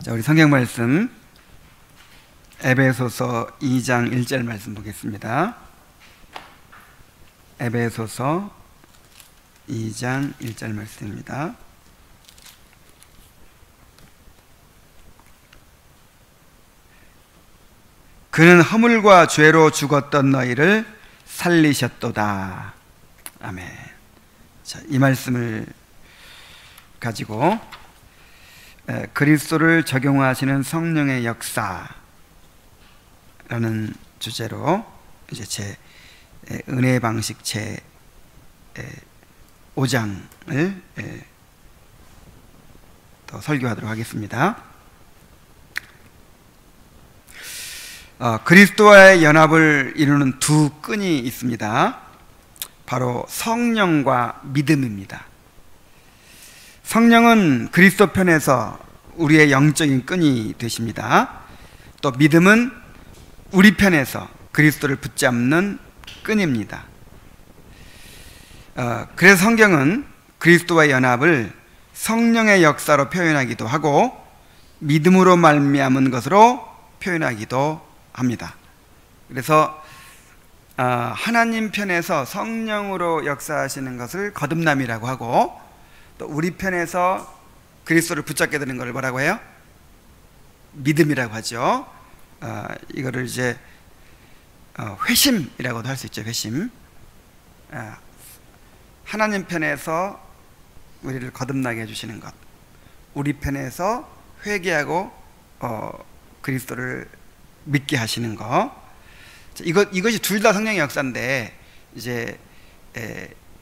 자, 우리 성경 말씀 에베소서 2장 1절 말씀 보겠습니다. 에베소서 2장 1절 말씀입니다. 그는 허물과 죄로 죽었던 너희를 살리셨도다. 아멘. 자, 이 말씀을 가지고 그리스도를 적용하시는 성령의 역사라는 주제로 이제 제 은혜 방식 제 5장을 더 설교하도록 하겠습니다. 그리스도와의 연합을 이루는 두 끈이 있습니다. 바로 성령과 믿음입니다. 성령은 그리스도 편에서 우리의 영적인 끈이 되십니다. 또 믿음은 우리 편에서 그리스도를 붙잡는 끈입니다. 그래서 성경은 그리스도와의 연합을 성령의 역사로 표현하기도 하고 믿음으로 말미암은 것으로 표현하기도 합니다. 그래서 하나님 편에서 성령으로 역사하시는 것을 거듭남이라고 하고, 또 우리 편에서 그리스도를 붙잡게 되는 걸 뭐라고 해요? 믿음이라고 하죠. 이거를 이제 회심이라고도 할 수 있죠. 회심. 하나님 편에서 우리를 거듭나게 해주시는 것, 우리 편에서 회개하고 그리스도를 믿게 하시는 것. 이것이 둘 다 성령의 역사인데, 이제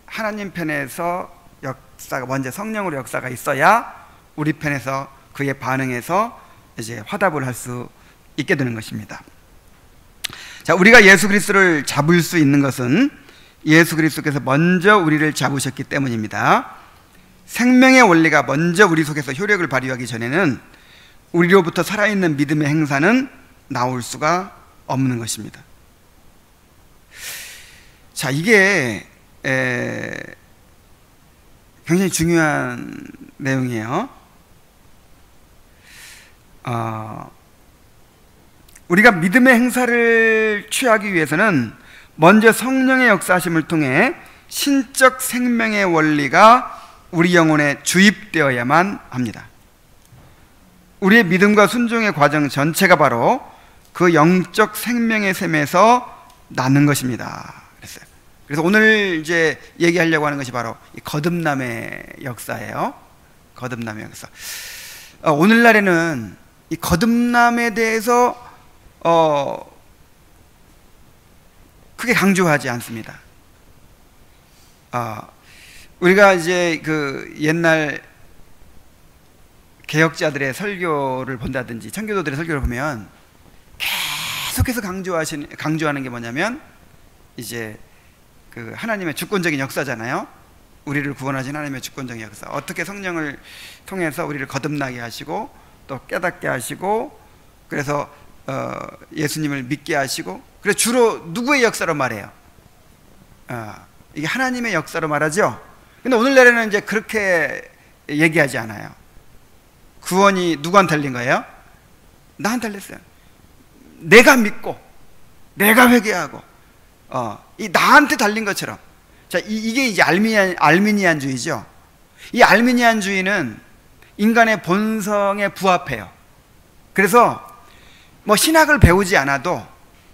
하나님 편에서 역사가 먼저 성령으로 역사가 있어야 우리 편에서 그에 반응해서 이제 화답을 할 수 있게 되는 것입니다. 자, 우리가 예수 그리스도를 잡을 수 있는 것은 예수 그리스도께서 먼저 우리를 잡으셨기 때문입니다. 생명의 원리가 먼저 우리 속에서 효력을 발휘하기 전에는 우리로부터 살아있는 믿음의 행사는 나올 수가 없는 것입니다. 자, 이게 굉장히 중요한 내용이에요. 우리가 믿음의 행사를 취하기 위해서는 먼저 성령의 역사하심을 통해 신적 생명의 원리가 우리 영혼에 주입되어야만 합니다. 우리의 믿음과 순종의 과정 전체가 바로 그 영적 생명의 셈에서 나는 것입니다. 그래서 오늘 이제 얘기하려고 하는 것이 바로 이 거듭남의 역사예요. 거듭남의 역사. 오늘날에는 이 거듭남에 대해서 크게 강조하지 않습니다. 우리가 이제 그 옛날 개혁자들의 설교를 본다든지 청교도들의 설교를 보면 계속해서 강조하는 게 뭐냐면 이제 그 하나님의 주권적인 역사잖아요. 우리를 구원하신 하나님의 주권적인 역사, 어떻게 성령을 통해서 우리를 거듭나게 하시고 또 깨닫게 하시고, 그래서 예수님을 믿게 하시고, 그래서 주로 누구의 역사로 말해요? 이게 하나님의 역사로 말하죠. 근데 오늘날에는 이제 그렇게 얘기하지 않아요. 구원이 누구한테 달린 거예요? 나한테 달렸어요. 내가 믿고 내가 회개하고 이 나한테 달린 것처럼. 자, 이게 이제 알미니안주의죠. 이 알미니안주의는 인간의 본성에 부합해요. 그래서 뭐 신학을 배우지 않아도,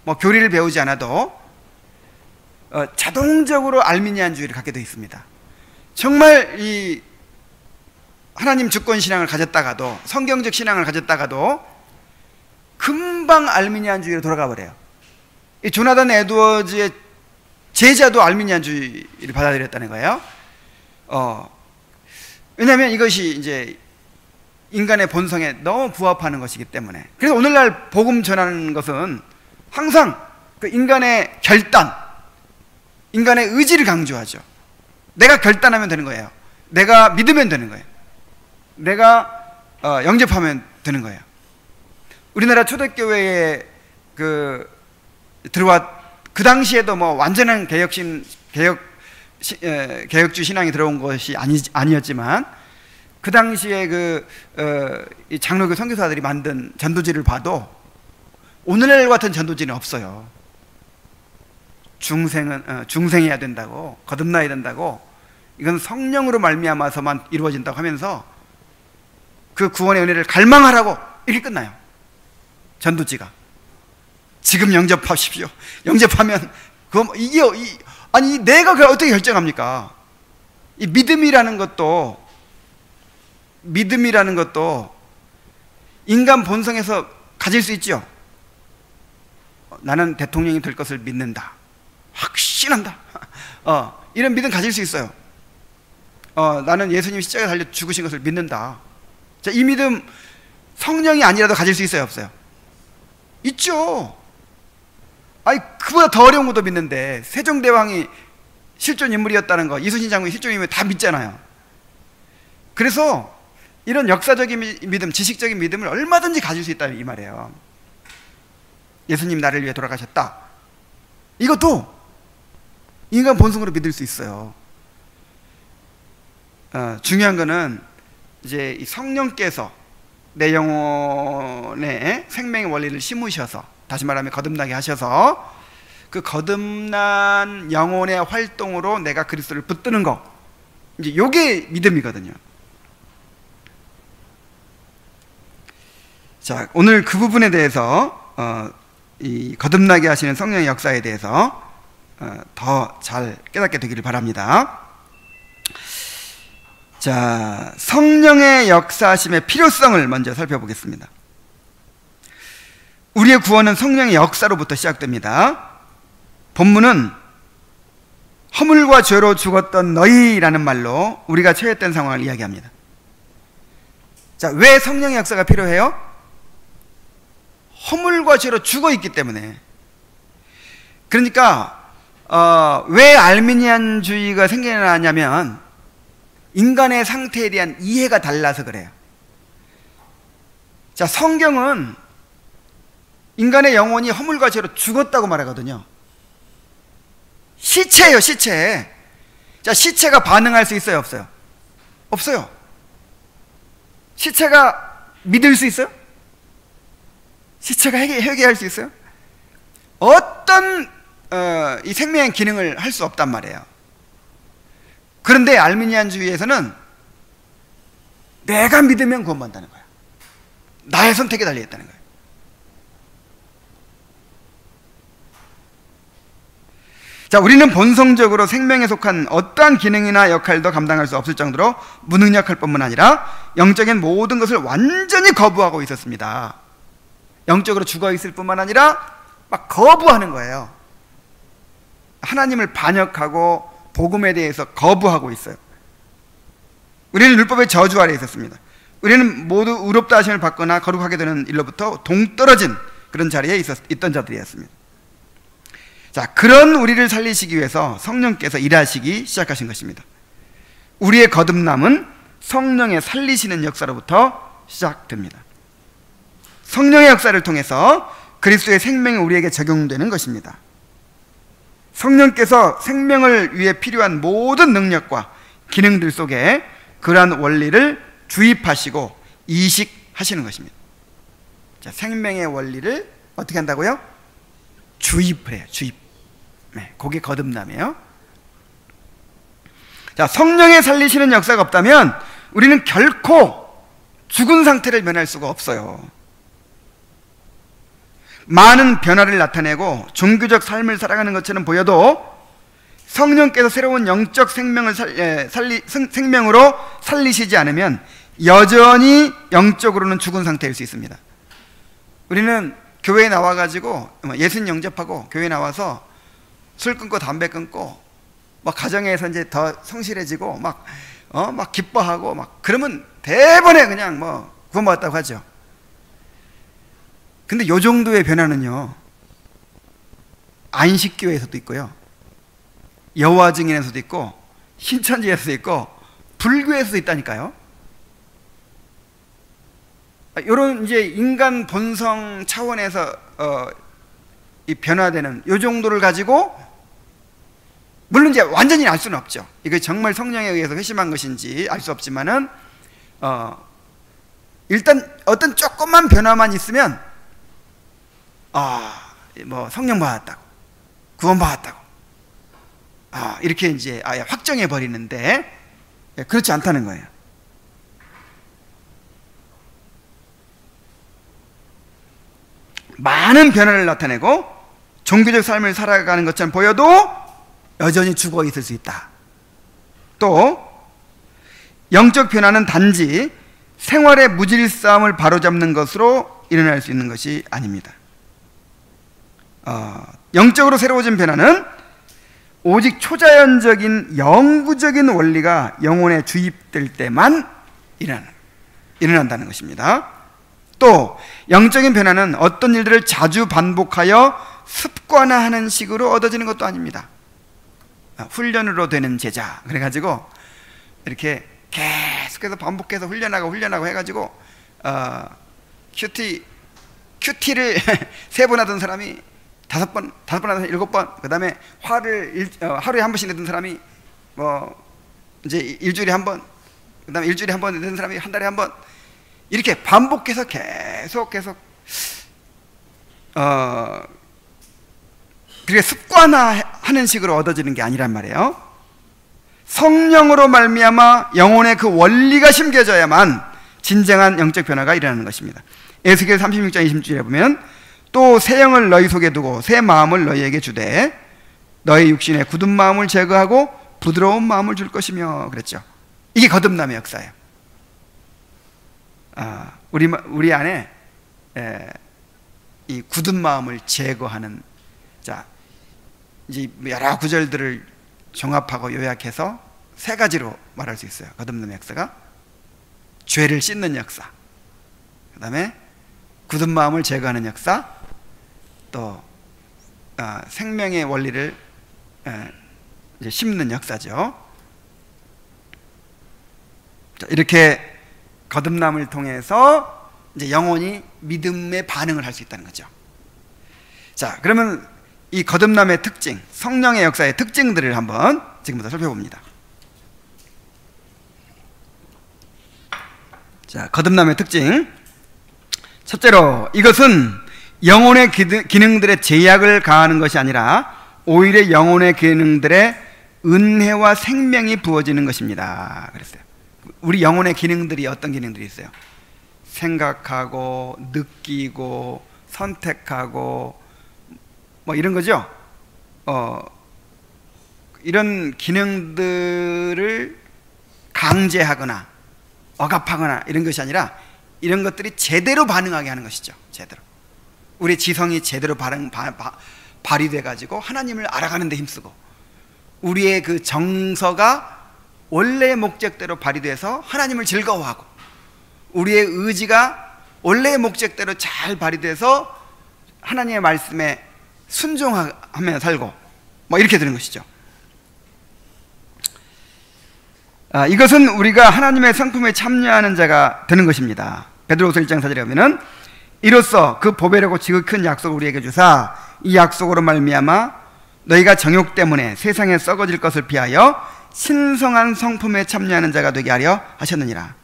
뭐 교리를 배우지 않아도 자동적으로 알미니안주의를 갖게 되어 있습니다. 정말 이 하나님 주권 신앙을 가졌다가도, 성경적 신앙을 가졌다가도 금방 알미니안주의로 돌아가 버려요. 이 조나단 에드워즈의 제자도 알미니안주의를 받아들였다는 거예요. 왜냐하면 이것이 이제 인간의 본성에 너무 부합하는 것이기 때문에. 그래서 오늘날 복음 전하는 것은 항상 그 인간의 결단, 인간의 의지를 강조하죠. 내가 결단하면 되는 거예요. 내가 믿으면 되는 거예요. 내가 영접하면 되는 거예요. 우리나라 초대교회에 그 당시에도 뭐 완전한 개혁주 신앙이 들어온 것이 아니었지만, 그 당시에 이 장로교 선교사들이 만든 전도지를 봐도 오늘날 같은 전도지는 없어요. 중생해야 된다고, 거듭나야 된다고, 이건 성령으로 말미암아서만 이루어진다고 하면서 그 구원의 은혜를 갈망하라고 이렇게 끝나요. 전도지가. 지금 영접하십시오. 영접하면 아니 내가 그걸 어떻게 결정합니까? 이 믿음이라는 것도 인간 본성에서 가질 수 있죠. 나는 대통령이 될 것을 믿는다. 확신한다. 이런 믿음 가질 수 있어요. 나는 예수님이 십자가에 달려 죽으신 것을 믿는다. 자, 이 믿음 성령이 아니라도 가질 수 있어요, 없어요? 있죠. 아니, 그보다 더 어려운 것도 믿는데, 세종대왕이 실존 인물이었다는 거, 이순신 장군이 실존 인물 다 믿잖아요. 그래서 이런 역사적인 믿음, 지식적인 믿음을 얼마든지 가질 수 있다, 이 말이에요. 예수님 나를 위해 돌아가셨다. 이것도 인간 본성으로 믿을 수 있어요. 중요한 거는 이제 이 성령께서 내 영혼에 생명의 원리를 심으셔서, 다시 말하면 거듭나게 하셔서 그 거듭난 영혼의 활동으로 내가 그리스도를 붙드는 거, 이제 요게 믿음이거든요. 자, 오늘 그 부분에 대해서 이 거듭나게 하시는 성령의 역사에 대해서 더 잘 깨닫게 되기를 바랍니다. 자, 성령의 역사하심의 필요성을 먼저 살펴보겠습니다. 우리의 구원은 성령의 역사로부터 시작됩니다. 본문은 허물과 죄로 죽었던 너희라는 말로 우리가 처했던 상황을 이야기합니다. 자, 왜 성령의 역사가 필요해요? 허물과 죄로 죽어 있기 때문에. 그러니까 왜 알미니안주의가 생겨나냐면 인간의 상태에 대한 이해가 달라서 그래요. 자, 성경은 인간의 영혼이 허물과 죄로 죽었다고 말하거든요. 시체예요, 시체. 자, 시체가 반응할 수 있어요, 없어요? 없어요. 시체가 믿을 수 있어요? 시체가 회개할 수 있어요? 어떤 이 생명의 기능을 할 수 없단 말이에요. 그런데 알미니안주의에서는 내가 믿으면 구원받는다는 거야. 나의 선택에 달려있다는 거예요. 자, 우리는 본성적으로 생명에 속한 어떠한 기능이나 역할도 감당할 수 없을 정도로 무능력할 뿐만 아니라 영적인 모든 것을 완전히 거부하고 있었습니다. 영적으로 죽어 있을 뿐만 아니라 막 거부하는 거예요. 하나님을 반역하고 복음에 대해서 거부하고 있어요. 우리는 율법의 저주 아래에 있었습니다. 우리는 모두 의롭다 하심을 받거나 거룩하게 되는 일로부터 동떨어진 그런 자리에 있던 자들이었습니다. 자, 그런 우리를 살리시기 위해서 성령께서 일하시기 시작하신 것입니다. 우리의 거듭남은 성령의 살리시는 역사로부터 시작됩니다. 성령의 역사를 통해서 그리스도의 생명이 우리에게 적용되는 것입니다. 성령께서 생명을 위해 필요한 모든 능력과 기능들 속에 그러한 원리를 주입하시고 이식하시는 것입니다. 자, 생명의 원리를 어떻게 한다고요? 주입을 해요. 주입. 네, 그게 거듭남이에요. 자, 성령의 살리시는 역사가 없다면 우리는 결코 죽은 상태를 면할 수가 없어요. 많은 변화를 나타내고 종교적 삶을 살아가는 것처럼 보여도 성령께서 새로운 영적 생명을 생명으로 살리시지 않으면 여전히 영적으로는 죽은 상태일 수 있습니다. 우리는 교회에 나와가지고 예수님 영접하고 교회에 나와서 술 끊고 담배 끊고 막 가정에서 이제 더 성실해지고 막 기뻐하고 막 그러면 대번에 그냥 뭐 구원받았다고 하죠. 근데 요 정도의 변화는요, 안식교에서도 있고요, 여호와 증인에서도 있고, 신천지에서도 있고, 불교에서도 있다니까요. 요런 이제 인간 본성 차원에서 이 변화되는 요 정도를 가지고, 물론 이제 완전히 알 수는 없죠. 이게 정말 성령에 의해서 회심한 것인지 알 수 없지만은 일단 어떤 조그만 변화만 있으면 뭐 성령 받았다고, 구원 받았다고, 이렇게 이제 아예 확정해 버리는데, 그렇지 않다는 거예요. 많은 변화를 나타내고 종교적 삶을 살아가는 것처럼 보여도 여전히 죽어 있을 수 있다. 또 영적 변화는 단지 생활의 무질서함을 바로잡는 것으로 일어날 수 있는 것이 아닙니다. 영적으로 새로워진 변화는 오직 초자연적인 영구적인 원리가 영혼에 주입될 때만 일어난다는 것입니다. 또 영적인 변화는 어떤 일들을 자주 반복하여 습관화하는 식으로 얻어지는 것도 아닙니다. 훈련으로 되는 제자, 그래가지고 이렇게 계속해서 반복해서 훈련하고 해가지고 큐티를 3번 하던 사람이 5번 하던 7번, 그 다음에 화를 하루에 한 번씩 내던 사람이 뭐 이제 일주일에 한 번, 그 다음에 일주일에 한 번 내던 사람이 한 달에 한 번, 이렇게 반복해서 계속 그게 습관화하는 식으로 얻어지는 게 아니란 말이에요. 성령으로 말미암아 영혼의 그 원리가 심겨져야만 진정한 영적 변화가 일어나는 것입니다. 에스겔 36장 20절에 보면 또 새 영을 너희 속에 두고 새 마음을 너희에게 주되 너희 육신의 굳은 마음을 제거하고 부드러운 마음을 줄 것이며 그랬죠. 이게 거듭남의 역사예요. 우리 안에 이 굳은 마음을 제거하는, 자, 이제 여러 구절들을 종합하고 요약해서 3가지로 말할 수 있어요. 거듭남의 역사가 죄를 씻는 역사, 그 다음에 굳은 마음을 제거하는 역사, 또 생명의 원리를 이제 심는 역사죠. 자, 이렇게 거듭남을 통해서 이제 영혼이 믿음의 반응을 할 수 있다는 거죠. 자, 그러면 이 거듭남의 특징, 성령의 역사의 특징들을 한번 지금부터 살펴봅니다. 자, 거듭남의 특징. 첫째로, 이것은 영혼의 기능들의 제약을 가하는 것이 아니라 오히려 영혼의 기능들의 은혜와 생명이 부어지는 것입니다. 그랬어요. 우리 영혼의 기능들이 어떤 기능들이 있어요? 생각하고, 느끼고, 선택하고, 뭐 이런 거죠. 이런 기능들을 강제하거나 억압하거나 이런 것이 아니라 이런 것들이 제대로 반응하게 하는 것이죠. 제대로 우리 지성이 제대로 발휘돼 가지고 하나님을 알아가는 데 힘쓰고, 우리의 그 정서가 원래의 목적대로 발휘돼서 하나님을 즐거워하고, 우리의 의지가 원래의 목적대로 잘 발휘돼서 하나님의 말씀에 순종하며 살고, 뭐 이렇게 되는 것이죠. 이것은 우리가 하나님의 성품에 참여하는 자가 되는 것입니다. 베드로후서 1장 4절에 보면은 이로써 그 보배라고 지극히 큰 약속을 우리에게 주사 이 약속으로 말미암아 너희가 정욕 때문에 세상에 썩어질 것을 피하여 신성한 성품에 참여하는 자가 되게 하려 하셨느니라.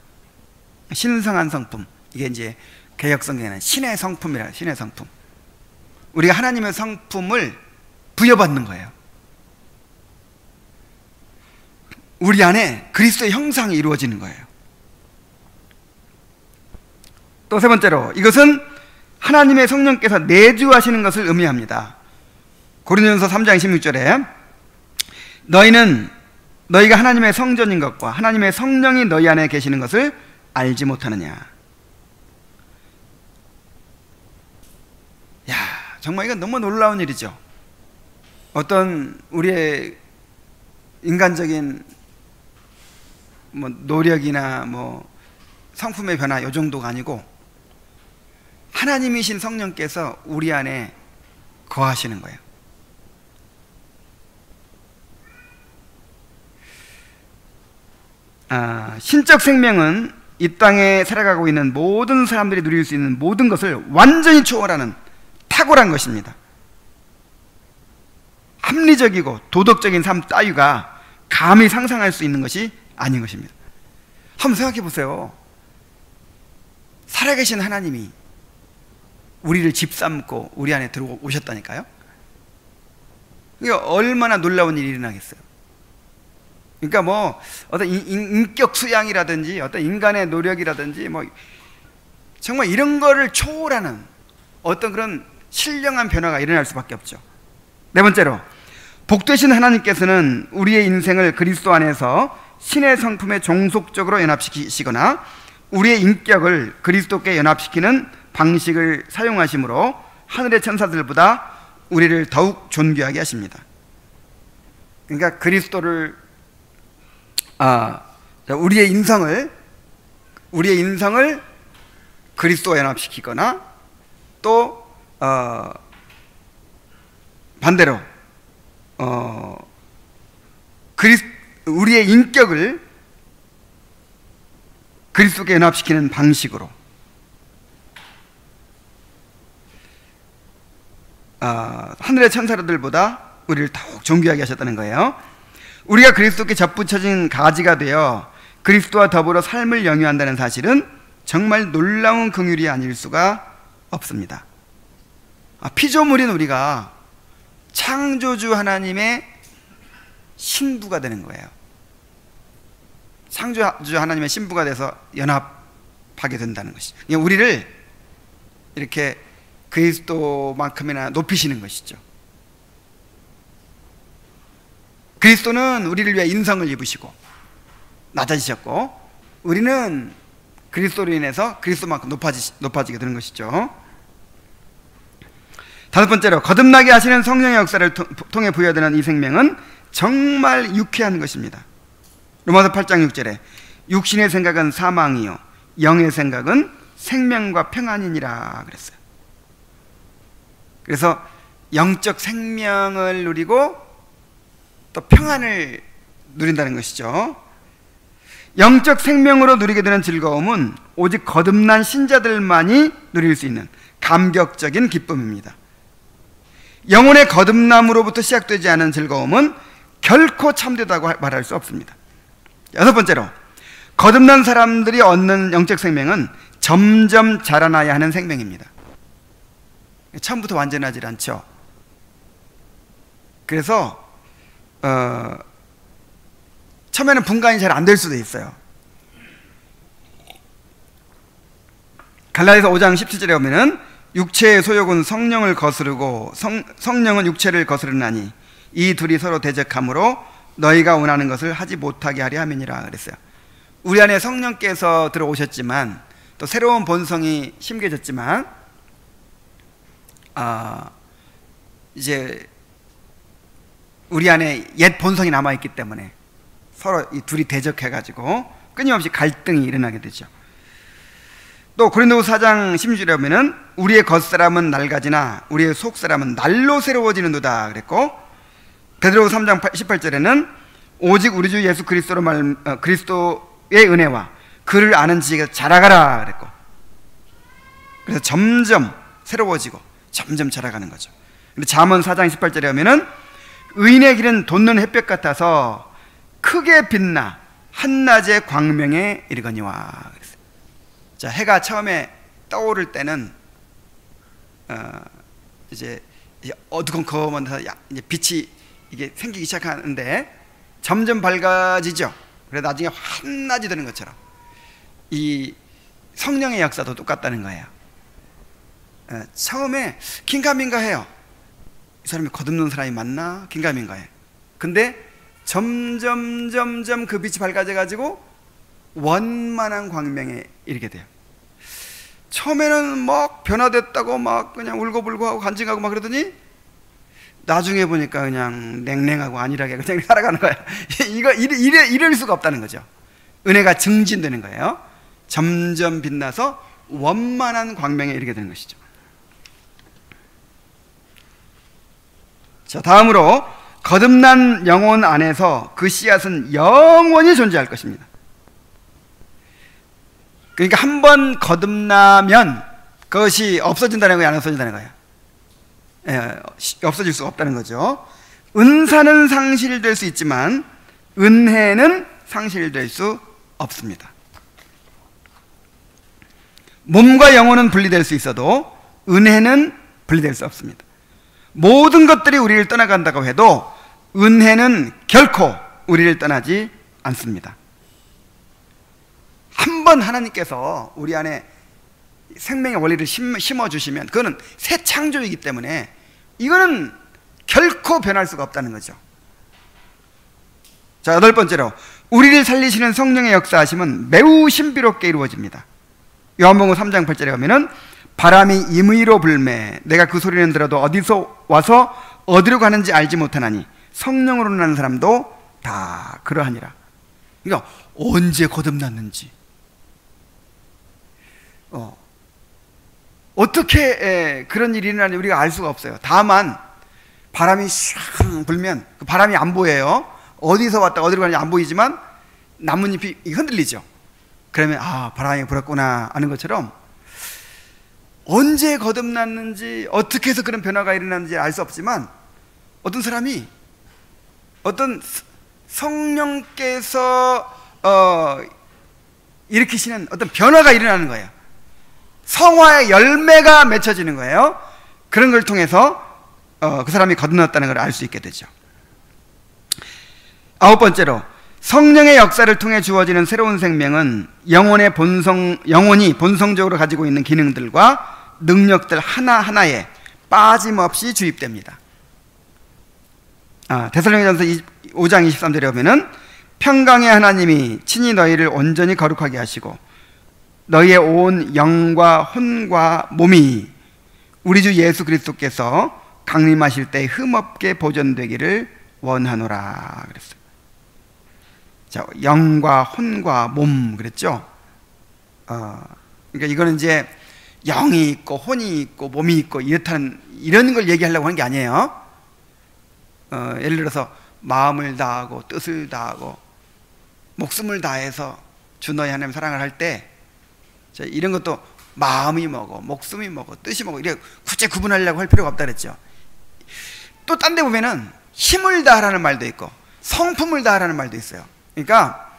신성한 성품, 이게 이제 개역성경에는 신의 성품이라, 신의 성품. 우리가 하나님의 성품을 부여받는 거예요. 우리 안에 그리스도의 형상이 이루어지는 거예요. 또 3번째로, 이것은 하나님의 성령께서 내주하시는 것을 의미합니다. 고린도전서 3장 16절에 너희가 하나님의 성전인 것과 하나님의 성령이 너희 안에 계시는 것을 알지 못하느냐. 야, 정말 이건 너무 놀라운 일이죠. 어떤 우리의 인간적인 뭐 노력이나 뭐 성품의 변화 이 정도가 아니고 하나님이신 성령께서 우리 안에 거하시는 거예요. 신적 생명은 이 땅에 살아가고 있는 모든 사람들이 누릴 수 있는 모든 것을 완전히 초월하는 탁월한 것입니다. 합리적이고 도덕적인 삶 따위가 감히 상상할 수 있는 것이 아닌 것입니다. 한번 생각해 보세요. 살아계신 하나님이 우리를 집삼고 우리 안에 들어오셨다니까요. 이게 얼마나 놀라운 일이 일어나겠어요. 그러니까 뭐 어떤 인격 수양이라든지 어떤 인간의 노력이라든지 뭐 정말 이런 거를 초월하는 어떤 그런 신령한 변화가 일어날 수밖에 없죠. 네 번째로, 복되신 하나님께서는 우리의 인생을 그리스도 안에서 신의 성품에 종속적으로 연합시키시거나 우리의 인격을 그리스도께 연합시키는 방식을 사용하심으로 하늘의 천사들보다 우리를 더욱 존귀하게 하십니다. 그러니까 그리스도를 우리의 인성을 그리스도와 연합시키거나 또 반대로 우리의 인격을 그리스도께 연합시키는 방식으로 하늘의 천사들보다 우리를 더욱 존귀하게 하셨다는 거예요. 우리가 그리스도께 접붙여진 가지가 되어 그리스도와 더불어 삶을 영위한다는 사실은 정말 놀라운 긍휼이 아닐 수가 없습니다. 피조물인 우리가 창조주 하나님의 신부가 되는 거예요. 창조주 하나님의 신부가 돼서 연합하게 된다는 것이죠. 우리를 이렇게 그리스도만큼이나 높이시는 것이죠. 그리스도는 우리를 위해 인성을 입으시고 낮아지셨고, 우리는 그리스도로 인해서 그리스도만큼 높아지게 되는 것이죠. 다섯 번째로, 거듭나게 하시는 성령의 역사를 통해 부여되는 이 생명은 정말 유쾌한 것입니다. 로마서 8장 6절에 육신의 생각은 사망이요 영의 생각은 생명과 평안이니라 그랬어요. 그래서 영적 생명을 누리고 또 평안을 누린다는 것이죠. 영적 생명으로 누리게 되는 즐거움은 오직 거듭난 신자들만이 누릴 수 있는 감격적인 기쁨입니다. 영혼의 거듭남으로부터 시작되지 않은 즐거움은 결코 참되다고 말할 수 없습니다. 여섯 번째로, 거듭난 사람들이 얻는 영적 생명은 점점 자라나야 하는 생명입니다. 처음부터 완전하지 않죠. 그래서 처음에는 분간이 잘 안 될 수도 있어요. 갈라디아서 5장 17절에 보면은 육체의 소욕은 성령을 거스르고 성령은 육체를 거스르나니 이 둘이 서로 대적하므로 너희가 원하는 것을 하지 못하게 하려 함이니라 그랬어요. 우리 안에 성령께서 들어오셨지만 또 새로운 본성이 심겨졌지만 이제 우리 안에 옛 본성이 남아있기 때문에 서로 이 둘이 대적해가지고 끊임없이 갈등이 일어나게 되죠. 또 고린도후서 4장 16절에 보면은 우리의 겉사람은 낡아지나 우리의 속사람은 날로 새로워지는도다 그랬고, 베드로후서 3장 18절에는 오직 우리 주 예수 그리스도로 그리스도의 은혜와 그를 아는 지식에 자라가라 그랬고, 그래서 점점 새로워지고 점점 자라가는 거죠. 근데 잠언 4장 18절에 보면은 의인의 길은 돋는 햇볕 같아서 크게 빛나 한낮의 광명에 이르거니와 그랬어요. 자, 해가 처음에 떠오를 때는 이제 어두컴컴해서 이제 빛이 이게 생기기 시작하는데 점점 밝아지죠. 그래 나중에 한낮이 되는 것처럼 이 성령의 역사도 똑같다는 거예요. 처음에 긴가민가해요. 이 사람이 거듭난 사람이 맞나? 긴가민가해. 근데 점점 그 빛이 밝아져 가지고 원만한 광명에 이르게 돼요. 처음에는 막 변화됐다고 막 그냥 울고불고 하고 간증하고 막 그러더니 나중에 보니까 그냥 냉랭하고 안일하게 그냥 살아가는 거예요. 이럴 수가 없다는 거죠. 은혜가 증진되는 거예요. 점점 빛나서 원만한 광명에 이르게 되는 것이죠. 자, 다음으로 거듭난 영혼 안에서 그 씨앗은 영원히 존재할 것입니다. 그러니까 한 번 거듭나면 그것이 없어진다는 거예요, 안 없어진다는 거예요? 없어질 수가 없다는 거죠. 은사는 상실될 수 있지만 은혜는 상실될 수 없습니다. 몸과 영혼은 분리될 수 있어도 은혜는 분리될 수 없습니다. 모든 것들이 우리를 떠나간다고 해도 은혜는 결코 우리를 떠나지 않습니다. 한번 하나님께서 우리 안에 생명의 원리를 심어주시면 그거는 새 창조이기 때문에 이거는 결코 변할 수가 없다는 거죠. 자, 여덟 번째로 우리를 살리시는 성령의 역사하심은 매우 신비롭게 이루어집니다. 요한복음 3장 8절에 가면은 바람이 임의로 불매 내가 그 소리는 들어도 어디서 와서 어디로 가는지 알지 못하나니 성령으로 나는 사람도 다 그러하니라. 그러니까 언제 거듭났는지 어떻게 그런 일이 일어나는지 우리가 알 수가 없어요. 다만 바람이 샥 불면 그 바람이 안 보여요. 어디서 왔다 어디로 가는지 안 보이지만 나뭇잎이 흔들리죠. 그러면 아, 바람이 불었구나 하는 것처럼 언제 거듭났는지 어떻게 해서 그런 변화가 일어났는지 알 수 없지만 어떤 사람이 어떤 성령께서 일으키시는 어떤 변화가 일어나는 거예요. 성화의 열매가 맺혀지는 거예요. 그런 걸 통해서 그 사람이 거듭났다는 걸 알 수 있게 되죠. 아홉 번째로 성령의 역사를 통해 주어지는 새로운 생명은 영혼이 본성적으로 가지고 있는 기능들과 능력들 하나하나에 빠짐없이 주입됩니다. 데살로니가전서 5장 23절에 보면은 평강의 하나님이 친히 너희를 온전히 거룩하게 하시고 너희의 온 영과 혼과 몸이 우리 주 예수 그리스도께서 강림하실 때 흠없게 보존되기를 원하노라 그랬어요. 자, 영과 혼과 몸 그랬죠. 그러니까 이거는 이제 영이 있고 혼이 있고 몸이 있고 이런 걸 얘기하려고 하는 게 아니에요. 예를 들어서 마음을 다하고 뜻을 다하고 목숨을 다해서 주 너희 하나님 사랑을 할 때 이런 것도 마음이 뭐고 목숨이 뭐고 뜻이 뭐고 이렇게 굳이 구분하려고 할 필요가 없다 그랬죠. 또 딴 데 보면은 힘을 다하라는 말도 있고 성품을 다하라는 말도 있어요. 그러니까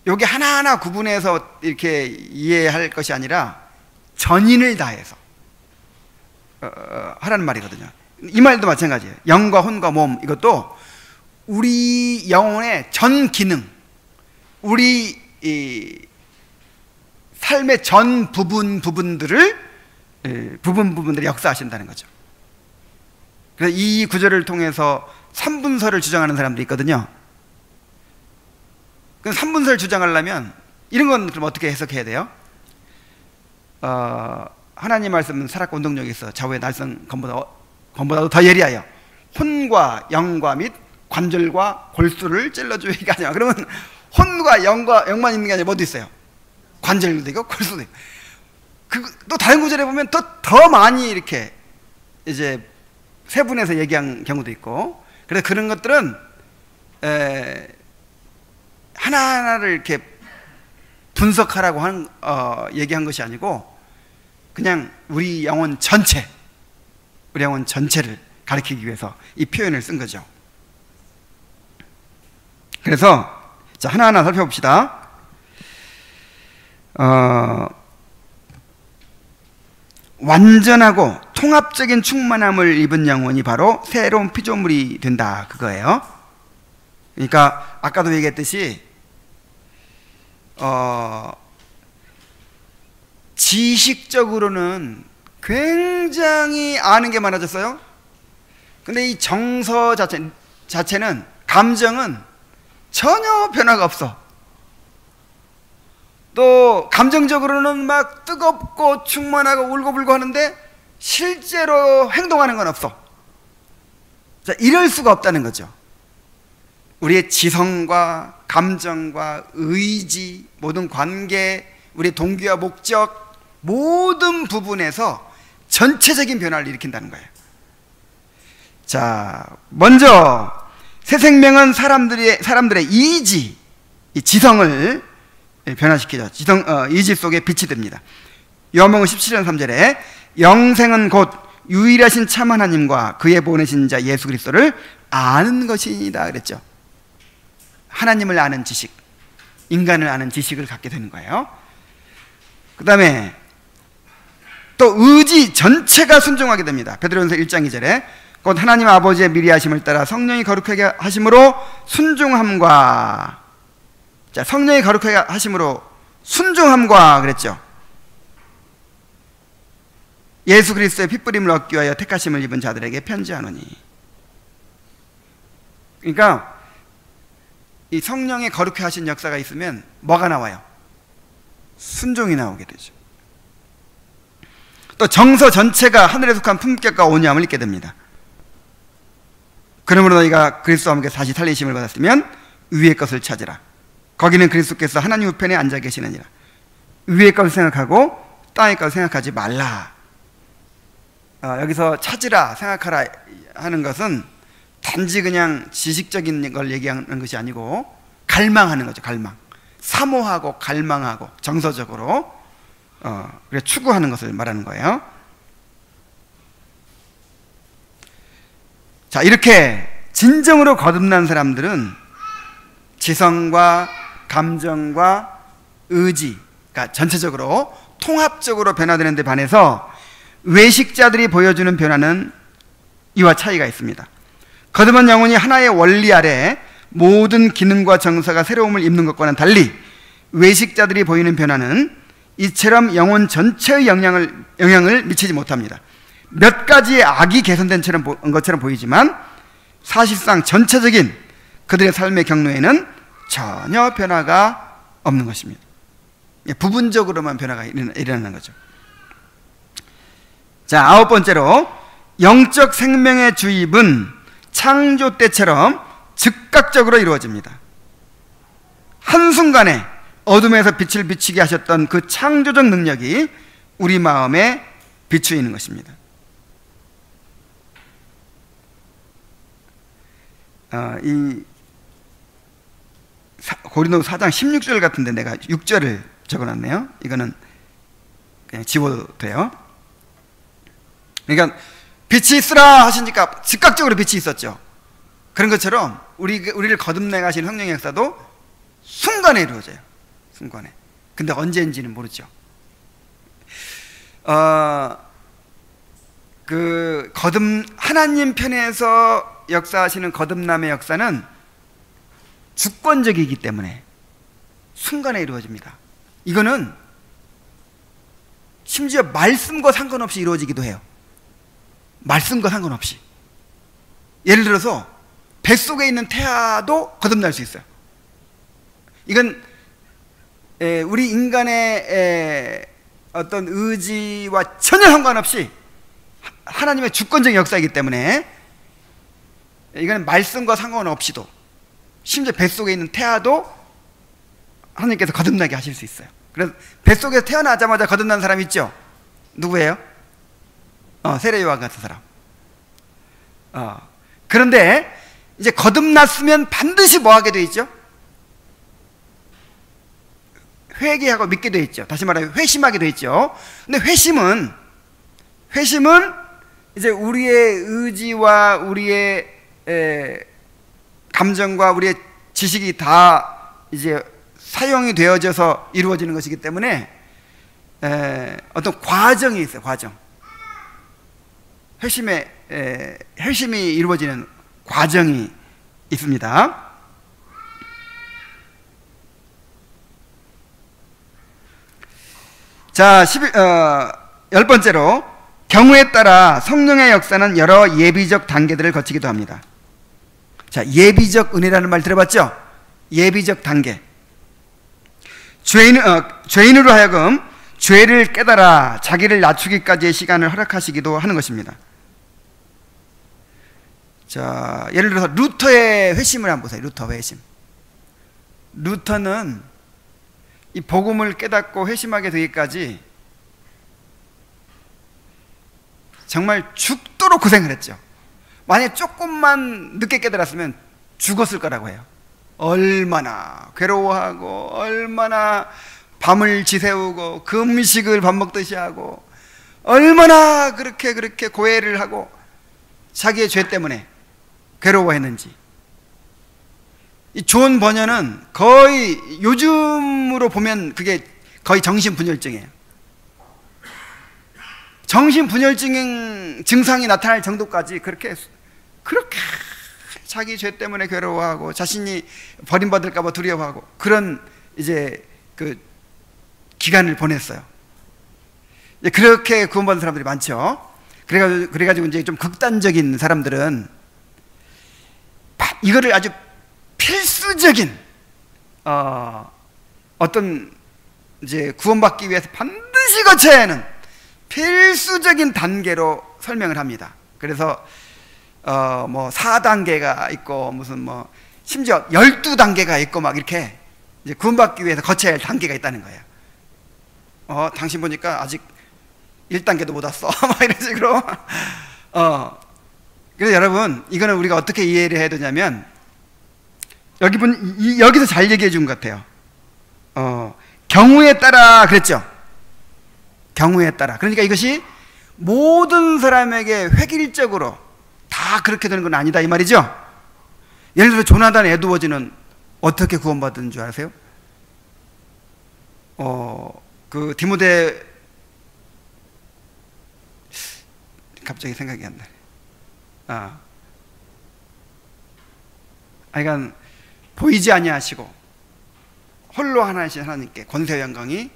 여기 하나하나 구분해서 이렇게 이해할 것이 아니라 전인을 다해서 하라는 말이거든요. 이 말도 마찬가지예요. 영과 혼과 몸 이것도 우리 영혼의 전 기능, 우리 삶의 전 부분들을 역사하신다는 거죠. 그래서 이 구절을 통해서 삼분설을 주장하는 사람들이 있거든요. 그럼 삼분설 주장하려면 이런 건 그럼 어떻게 해석해야 돼요? 하나님 말씀은 살았고 운동력이 있어 좌우의 날선 검보다도 더 예리하여 혼과 영과 및 관절과 골수를 찔러주게 하냐. 그러면 혼과 영만 있는 게 아니라 뭐도 있어요? 관절도 있고 골수도 있고. 또 다른 구절에 보면 더 많이 이렇게 이제 세분해서 얘기한 경우도 있고. 그래서 그런 것들은 하나하나를 이렇게 분석하라고 얘기한 것이 아니고 그냥 우리 영혼 전체를 가리키기 위해서 이 표현을 쓴 거죠. 그래서 자, 하나하나 살펴봅시다. 완전하고 통합적인 충만함을 입은 영혼이 바로 새로운 피조물이 된다 그거예요. 그러니까 아까도 얘기했듯이 지식적으로는 굉장히 아는 게 많아졌어요. 근데 이 정서 자체는 감정은 전혀 변화가 없어. 또 감정적으로는 막 뜨겁고 충만하고 울고불고 하는데 실제로 행동하는 건 없어. 자, 이럴 수가 없다는 거죠. 우리의 지성과 감정과 의지, 모든 관계, 우리의 동기와 목적 모든 부분에서 전체적인 변화를 일으킨다는 거예요. 자, 먼저 새 생명은 사람들의 이지, 이 지성을 변화시키죠. 이지 속에 빛이 됩니다. 요한복음 17장 3절에 영생은 곧 유일하신 참 하나님과 그의 보내신 자 예수 그리스도를 아는 것이다 그랬죠. 하나님을 아는 지식, 인간을 아는 지식을 갖게 되는 거예요. 그 다음에 또 의지 전체가 순종하게 됩니다. 베드로전서 1장 2절에 곧 하나님 아버지의 미리 하심을 따라 성령이 거룩하게 하심으로 순종함과, 자, 성령이 거룩하게 하심으로 순종함과 그랬죠. 예수 그리스도의 핏부림을 얻기 위하여 택하심을 입은 자들에게 편지하노니. 그러니까 이 성령의 거룩해 하신 역사가 있으면 뭐가 나와요? 순종이 나오게 되죠. 또 정서 전체가 하늘에 속한 품격과 온유함을 잊게 됩니다. 그러므로 너희가 그리스도와 함께 다시 살리심을 받았으면 위의 것을 찾으라. 거기는 그리스도께서 하나님 우편에 앉아 계시느니라. 위의 것을 생각하고 땅의 것을 생각하지 말라. 여기서 찾으라, 생각하라 하는 것은 단지 그냥 지식적인 걸 얘기하는 것이 아니고 갈망하는 거죠. 갈망, 사모하고 갈망하고 정서적으로 추구하는 것을 말하는 거예요. 자, 이렇게 진정으로 거듭난 사람들은 지성과 감정과 의지, 그러니까 전체적으로 통합적으로 변화되는 데 반해서 외식자들이 보여주는 변화는 이와 차이가 있습니다. 거듭난 영혼이 하나의 원리 아래 모든 기능과 정서가 새로움을 입는 것과는 달리 외식자들이 보이는 변화는 이처럼 영혼 전체의 영향을 미치지 못합니다. 몇 가지의 악이 개선된 것처럼 보이지만 사실상 전체적인 그들의 삶의 경로에는 전혀 변화가 없는 것입니다. 부분적으로만 변화가 일어나는 거죠. 자, 9번째로 영적 생명의 주입은 창조 때처럼 즉각적으로 이루어집니다. 한순간에 어둠에서 빛을 비치게 하셨던 그 창조적 능력이 우리 마음에 비추이는 것입니다. 이 고린도서 4장 16절 같은데 내가 6절을 적어놨네요. 이거는 그냥 지워도 돼요. 그러니까 빛이 있으라 하시니까 즉각적으로 빛이 있었죠. 그런 것처럼 우리를 거듭내 가신 성령의 역사도 순간에 이루어져요. 순간에. 근데 언제인지는 모르죠. 하나님 편에서 역사하시는 거듭남의 역사는 주권적이기 때문에 순간에 이루어집니다. 이거는 심지어 말씀과 상관없이 이루어지기도 해요. 말씀과 상관없이. 예를 들어서 뱃속에 있는 태아도 거듭날 수 있어요. 이건 우리 인간의 어떤 의지와 전혀 상관없이 하나님의 주권적인 역사이기 때문에 이건 말씀과 상관없이도 심지어 뱃속에 있는 태아도 하나님께서 거듭나게 하실 수 있어요. 그래서 뱃속에서 태어나자마자 거듭난 사람 있죠? 누구예요? 세례요한 같은 사람. 그런데 이제 거듭났으면 반드시 뭐 하게 돼 있죠? 회개하고 믿게 돼 있죠. 다시 말하면 회심하게 돼 있죠. 근데 회심은 이제 우리의 의지와 우리의 감정과 우리의 지식이 다 이제 사용이 되어져서 이루어지는 것이기 때문에 어떤 과정이 있어요. 과정. 회심이 이루어지는 과정이 있습니다. 자, 10번째로 경우에 따라 성령의 역사는 여러 예비적 단계들을 거치기도 합니다. 자, 예비적 은혜라는 말 들어봤죠? 예비적 단계. 죄인으로 하여금 죄를 깨달아 자기를 낮추기까지의 시간을 허락하시기도 하는 것입니다. 자, 예를 들어서 루터의 회심을 한번 보세요. 루터 회심. 루터는 이 복음을 깨닫고 회심하게 되기까지 정말 죽도록 고생을 했죠. 만약에 조금만 늦게 깨달았으면 죽었을 거라고 해요. 얼마나 괴로워하고 얼마나 밤을 지새우고 금식을 밥 먹듯이 하고 얼마나 그렇게 고해를 하고 자기의 죄 때문에 괴로워했는지. 이 존 버녀는 거의 요즘으로 보면 그게 거의 정신분열증이에요. 정신분열증 증상이 나타날 정도까지 그렇게 자기 죄 때문에 괴로워하고 자신이 버림받을까 봐 두려워하고 그런 이제 그 기간을 보냈어요. 그렇게 구원받은 사람들이 많죠. 그래가지고 이제 좀 극단적인 사람들은 이거를 아주 필수적인 어떤 이제 구원받기 위해서 반드시 거쳐야 하는 필수적인 단계로 설명을 합니다. 그래서 뭐 4단계가 있고 무슨 뭐 심지어 12단계가 있고 막 이렇게 이제 구원받기 위해서 거쳐야 할 단계가 있다는 거예요. 당신 보니까 아직 1단계도 못 왔어. 막 이런 식으로. 그래서 여러분, 이거는 우리가 어떻게 이해를 해야 되냐면, 여기서 잘 얘기해 준 것 같아요. 경우에 따라 그랬죠. 경우에 따라. 그러니까 이것이 모든 사람에게 획일적으로 다 그렇게 되는 건 아니다 이 말이죠. 예를 들어 조나단 에드워즈는 어떻게 구원받은 줄 아세요? 그 디모데 갑자기 생각이 안 나네. 그러니까 보이지 아니하시고 홀로 하나이신 하나님께 권세 영광이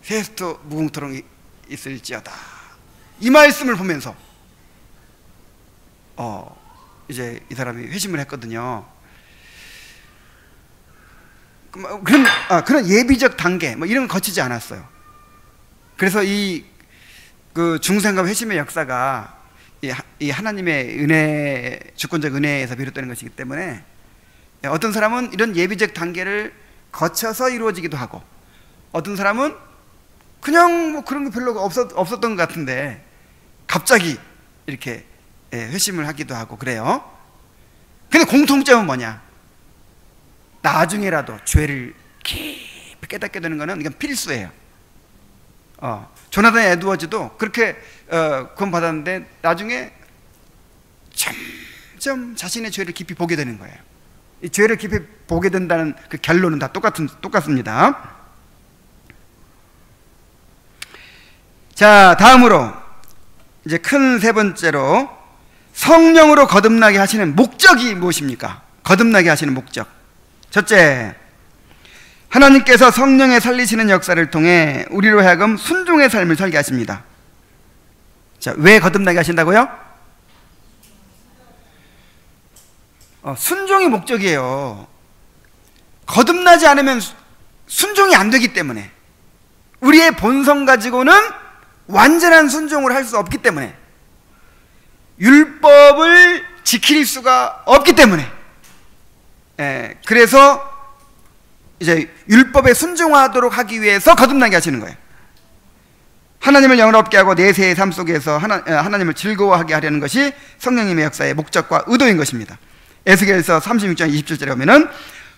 세세토 무궁토록 있을지어다. 이 말씀을 보면서 이제 이 사람이 회심을 했거든요. 그런 예비적 단계 뭐 이런 건 거치지 않았어요. 그래서 그 중생과 회심의 역사가 이 하나님의 은혜, 주권적 은혜에서 비롯되는 것이기 때문에 어떤 사람은 이런 예비적 단계를 거쳐서 이루어지기도 하고, 어떤 사람은 그냥 뭐 그런 게 별로 없었던 것 같은데 갑자기 이렇게 회심을 하기도 하고 그래요. 근데 공통점은 뭐냐? 나중에라도 죄를 깊이 깨닫게 되는 것은 이건 필수예요. 조나단 에드워즈도 그렇게 구원받았는데 나중에 점점 자신의 죄를 깊이 보게 되는 거예요. 이 죄를 깊이 보게 된다는 그 결론은 다 똑같습니다. 자, 다음으로 이제 큰 세 번째로 성령으로 거듭나게 하시는 목적이 무엇입니까? 거듭나게 하시는 목적. 첫째, 하나님께서 성령의 살리시는 역사를 통해 우리로 하여금 순종의 삶을 살게 하십니다. 자, 왜 거듭나게 하신다고요? 순종이 목적이에요. 거듭나지 않으면 순종이 안 되기 때문에, 우리의 본성 가지고는 완전한 순종을 할 수 없기 때문에, 율법을 지킬 수가 없기 때문에, 그래서 이제 율법에 순종하도록 하기 위해서 거듭나게 하시는 거예요. 하나님을 영원롭게 하고 내세의 삶 속에서 하나님을 즐거워하게 하려는 것이 성령님의 역사의 목적과 의도인 것입니다. 에스겔서 36장 27절에 보면은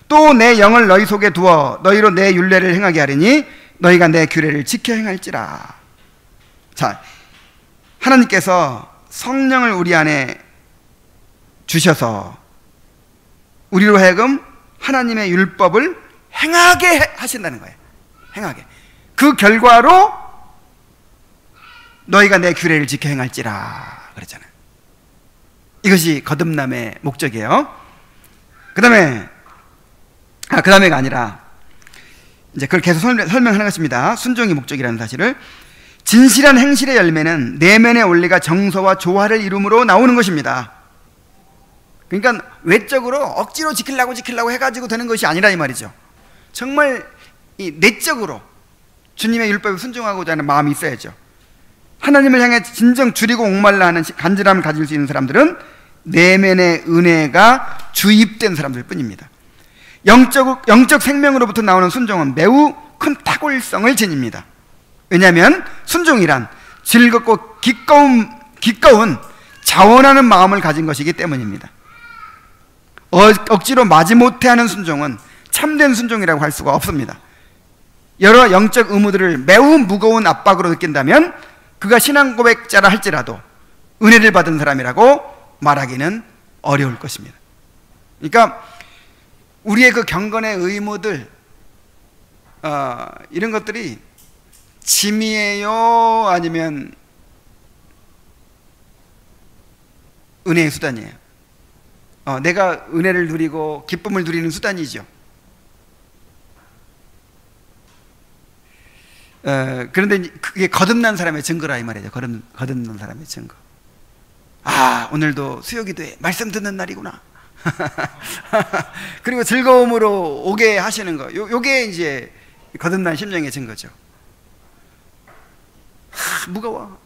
또 내 영을 너희 속에 두어 너희로 내 율례를 행하게 하리니 너희가 내 규례를 지켜 행할지라. 자, 하나님께서 성령을 우리 안에 주셔서 우리로 하여금 하나님의 율법을 행하게 하신다는 거예요. 행하게. 그 결과로 너희가 내 규례를 지켜 행할지라 그랬잖아요. 이것이 거듭남의 목적이에요. 그 다음에가 아니라 이제 그걸 계속 설명하는 것입니다. 순종이 목적이라는 사실을. 진실한 행실의 열매는 내면의 원리가 정서와 조화를 이룸으로 나오는 것입니다. 그러니까 외적으로 억지로 지키려고 해가지고 되는 것이 아니라 이 말이죠. 정말 이 내적으로 주님의 율법에 순종하고자 하는 마음이 있어야죠. 하나님을 향해 진정 줄이고 목말라 하는 간절함을 가질 수 있는 사람들은 내면의 은혜가 주입된 사람들 뿐입니다. 영적 생명으로부터 나오는 순종은 매우 큰 탁월성을 지닙니다. 왜냐하면 순종이란 즐겁고 기꺼운 자원하는 마음을 가진 것이기 때문입니다. 억지로 마지못해 하는 순종은 참된 순종이라고 할 수가 없습니다. 여러 영적 의무들을 매우 무거운 압박으로 느낀다면 그가 신앙 고백자라 할지라도 은혜를 받은 사람이라고 말하기는 어려울 것입니다. 그러니까 우리의 그 경건의 의무들, 이런 것들이 짐이에요? 아니면 은혜의 수단이에요. 내가 은혜를 누리고 기쁨을 누리는 수단이죠. 그런데 그게 거듭난 사람의 증거라 이 말이죠. 거듭난 사람의 증거. 아, 오늘도 수요기도에 말씀 듣는 날이구나. 그리고 즐거움으로 오게 하시는 거, 요게 이제 거듭난 심령의 증거죠. 무거워.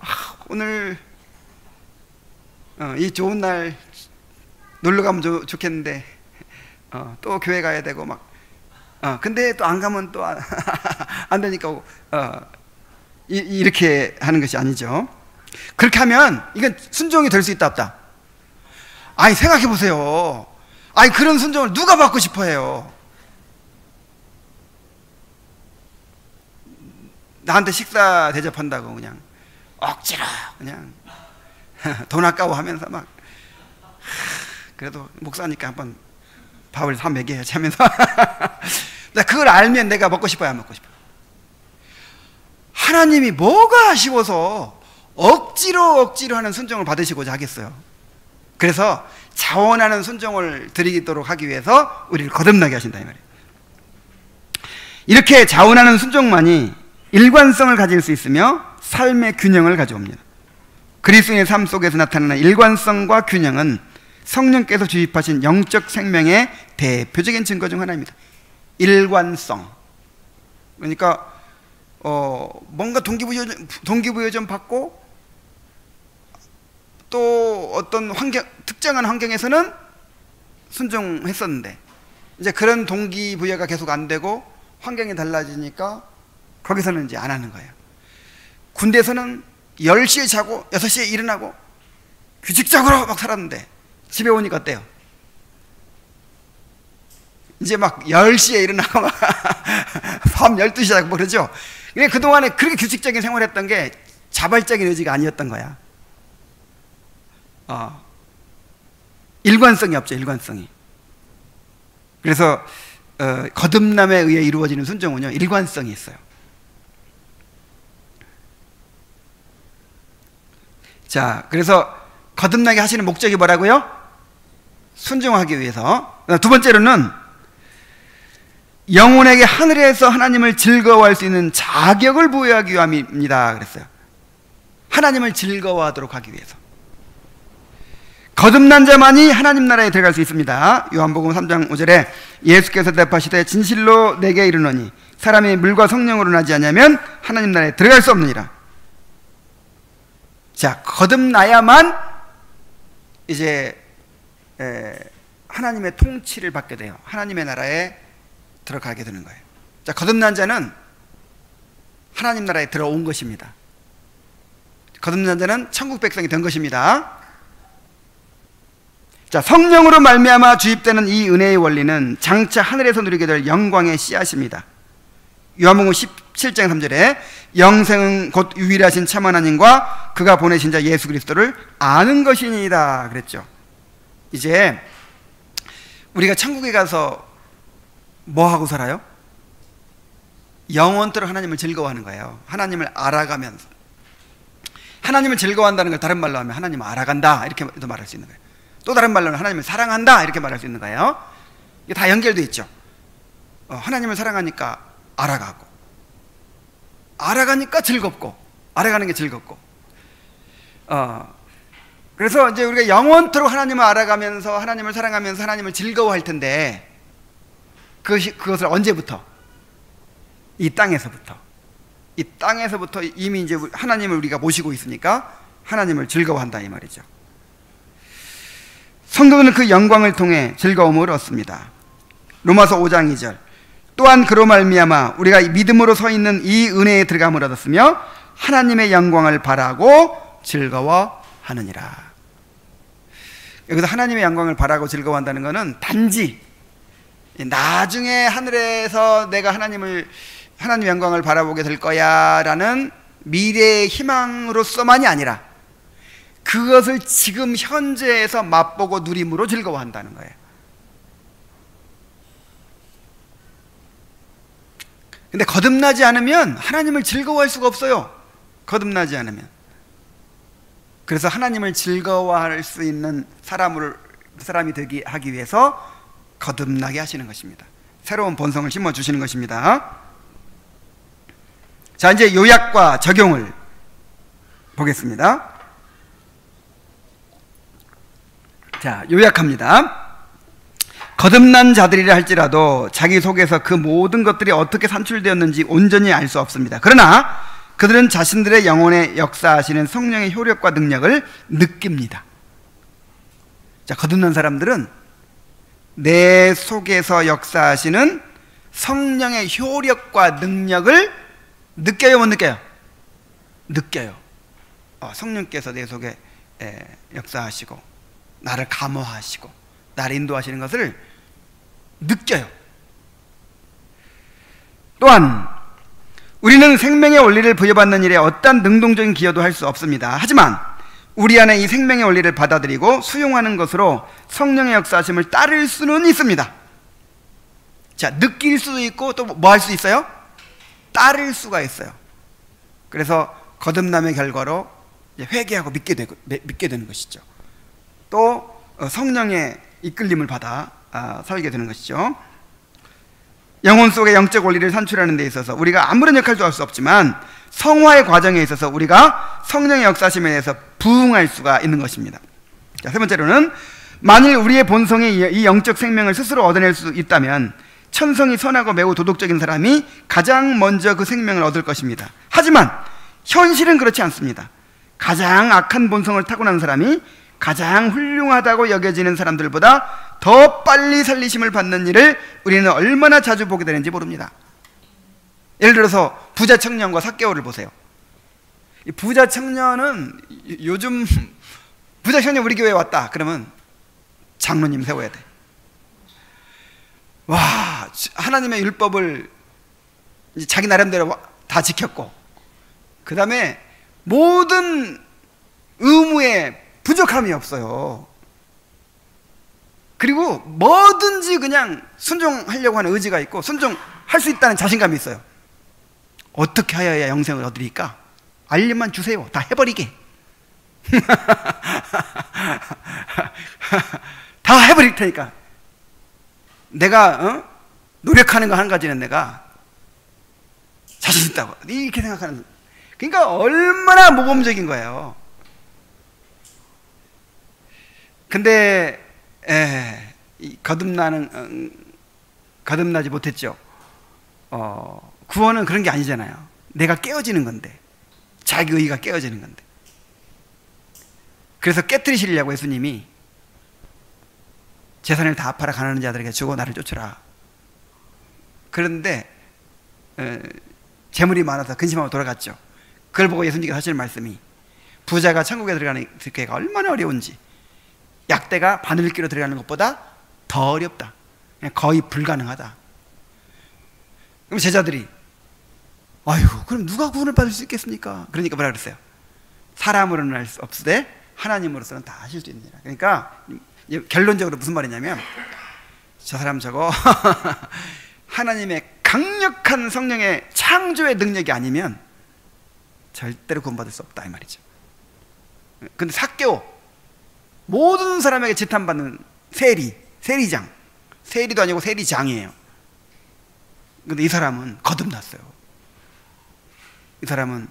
오늘 이 좋은 날 놀러 가면 좋겠는데 또 교회 가야 되고 막 근데 또 안 가면 또 안 되니까 이렇게 하는 것이 아니죠. 그렇게 하면 이건 순종이 될 수 있다 없다? 아니 생각해 보세요. 아니 그런 순종을 누가 받고 싶어 해요? 나한테 식사 대접한다고 그냥 억지로 그냥 돈 아까워하면서 막 그래도 목사니까 한번 밥을 사 먹여야지 하면서 그걸 알면 내가 먹고 싶어야 안 먹고 싶어요? 하나님이 뭐가 아쉬워서 억지로 하는 순종을 받으시고자 하겠어요? 그래서 자원하는 순종을 드리도록 하기 위해서 우리를 거듭나게 하신다 이 말이에요. 이렇게 자원하는 순종만이 일관성을 가질 수 있으며 삶의 균형을 가져옵니다. 그리스도인의 삶 속에서 나타나는 일관성과 균형은 성령께서 주입하신 영적 생명의 대표적인 증거 중 하나입니다. 일관성. 그러니까 뭔가 동기부여 좀 받고 또 어떤 특정한 환경에서는 순종했었는데 이제 그런 동기부여가 계속 안 되고 환경이 달라지니까 거기서는 이제 안 하는 거예요. 군대에서는 10시에 자고 6시에 일어나고 규칙적으로 막 살았는데 집에 오니까 어때요? 이제 막 10시에 일어나고 막 밤 12시에 자고 뭐 그러죠. 근데 그동안에 그렇게 규칙적인 생활을 했던 게 자발적인 의지가 아니었던 거야. 일관성이 없죠. 일관성이. 그래서 거듭남에 의해 이루어지는 순종은요 일관성이 있어요. 자, 그래서 거듭나게 하시는 목적이 뭐라고요? 순종하기 위해서. 두 번째로는 영혼에게 하늘에서 하나님을 즐거워할 수 있는 자격을 부여하기 위함입니다 그랬어요. 하나님을 즐거워하도록 하기 위해서. 거듭난 자만이 하나님 나라에 들어갈 수 있습니다. 요한복음 3장 5절에 예수께서 대답하시되 진실로 내게 이르노니 사람이 물과 성령으로 나지 않으면 하나님 나라에 들어갈 수 없느니라. 자, 거듭나야만 이제 하나님의 통치를 받게 돼요. 하나님의 나라에 들어가게 되는 거예요. 자, 거듭난 자는 하나님 나라에 들어온 것입니다. 거듭난 자는 천국 백성이 된 것입니다. 자, 성령으로 말미암아 주입되는 이 은혜의 원리는 장차 하늘에서 누리게 될 영광의 씨앗입니다. 요한복음 17장 3절에 영생은 곧 유일하신 참 하나님과 그가 보내신 자 예수 그리스도를 아는 것이니이다 그랬죠. 이제 우리가 천국에 가서 뭐 하고 살아요? 영원토록 하나님을 즐거워하는 거예요. 하나님을 알아가면서. 하나님을 즐거워한다는 걸 다른 말로 하면 하나님을 알아간다 이렇게도 말할 수 있는 거예요. 또 다른 말로는 하나님을 사랑한다 이렇게 말할 수 있는 거예요. 이게 다 연결되어 있죠. 하나님을 사랑하니까 알아가고, 알아가니까 즐겁고, 알아가는 게 즐겁고. 그래서 이제 우리가 영원토록 하나님을 알아가면서 하나님을 사랑하면서 하나님을 즐거워할 텐데 그것을 언제부터? 이 땅에서부터. 이 땅에서부터 이미 이제 하나님을 우리가 모시고 있으니까 하나님을 즐거워한다 이 말이죠. 성도는 그 영광을 통해 즐거움을 얻습니다. 로마서 5장 2절 또한 그로 말미암아 우리가 믿음으로 서 있는 이 은혜에 들어감을 얻었으며 하나님의 영광을 바라고 즐거워하느니라. 여기서 하나님의 영광을 바라고 즐거워한다는 것은 단지 나중에 하늘에서 내가 하나님의 영광을 바라보게 될 거야 라는 미래의 희망으로서만이 아니라 그것을 지금 현재에서 맛보고 누림으로 즐거워한다는 거예요. 근데 거듭나지 않으면 하나님을 즐거워할 수가 없어요. 거듭나지 않으면. 그래서 하나님을 즐거워할 수 있는 사람이 되게 하기 위해서 거듭나게 하시는 것입니다. 새로운 본성을 심어주시는 것입니다. 자, 이제 요약과 적용을 보겠습니다. 자, 요약합니다. 거듭난 자들이라 할지라도 자기 속에서 그 모든 것들이 어떻게 산출되었는지 온전히 알 수 없습니다. 그러나 그들은 자신들의 영혼에 역사하시는 성령의 효력과 능력을 느낍니다. 자, 거듭난 사람들은 내 속에서 역사하시는 성령의 효력과 능력을 느껴요, 못 느껴요? 느껴요. 성령께서 내 속에 역사하시고 나를 감화하시고 나를 인도하시는 것을 느껴요. 또한 우리는 생명의 원리를 부여받는 일에 어떠한 능동적인 기여도 할 수 없습니다. 하지만 우리 안에 이 생명의 원리를 받아들이고 수용하는 것으로 성령의 역사하심을 따를 수는 있습니다. 자, 느낄 수도 있고 또 뭐 할 수 있어요? 따를 수가 있어요. 그래서 거듭남의 결과로 회개하고 믿게 되는 것이죠. 또 성령의 이끌림을 받아 살게 되는 것이죠. 영혼 속의 영적 원리를 산출하는 데 있어서 우리가 아무런 역할도 할 수 없지만 성화의 과정에 있어서 우리가 성령의 역사심에 대해서 부응할 수가 있는 것입니다. 자, 세 번째로는 만일 우리의 본성이 이 영적 생명을 스스로 얻어낼 수 있다면 천성이 선하고 매우 도덕적인 사람이 가장 먼저 그 생명을 얻을 것입니다. 하지만 현실은 그렇지 않습니다. 가장 악한 본성을 타고난 사람이 가장 훌륭하다고 여겨지는 사람들보다 더 빨리 살리심을 받는 일을 우리는 얼마나 자주 보게 되는지 모릅니다. 예를 들어서 부자 청년과 삭개오를 보세요. 이 부자 청년은 요즘 부자 청년 우리 교회에 왔다 그러면 장로님 세워야 돼. 와, 하나님의 율법을 자기 나름대로 다 지켰고 그 다음에 모든 의무에 부족함이 없어요. 그리고 뭐든지 그냥 순종하려고 하는 의지가 있고 순종할 수 있다는 자신감이 있어요. 어떻게 하여야 영생을 얻으리까? 알림만 주세요. 다 해버리게. 다 해버릴 테니까. 내가 노력하는 거 한 가지는 내가 자신 있다고 이렇게 생각하는. 그러니까 얼마나 모범적인 거예요. 근데 거듭나지 못했죠. 구원은 그런 게 아니잖아요. 내가 깨어지는 건데, 자기 의가 깨어지는 건데. 그래서 깨뜨리시려고 예수님이 재산을 다 팔아 가난한 자들에게 주고 나를 쫓으라. 그런데 재물이 많아서 근심하고 돌아갔죠. 그걸 보고 예수님께서 하시는 말씀이 부자가 천국에 들어가는 기회가 얼마나 어려운지, 약대가 바늘기로 들어가는 것보다 더 어렵다, 거의 불가능하다. 그럼 제자들이 아유 그럼 누가 구원을 받을 수 있겠습니까? 그러니까 뭐라 그랬어요? 사람으로는 할 수 없으되 하나님으로서는 다 하실 수 있느니라. 그러니까 결론적으로 무슨 말이냐면 저 사람 저거 하나님의 강력한 성령의 창조의 능력이 아니면 절대로 구원받을 수 없다 이 말이죠. 근데 삭개오, 모든 사람에게 지탄받는 세리장, 세리도 아니고 세리장이에요. 근데 이 사람은 거듭났어요. 이 사람은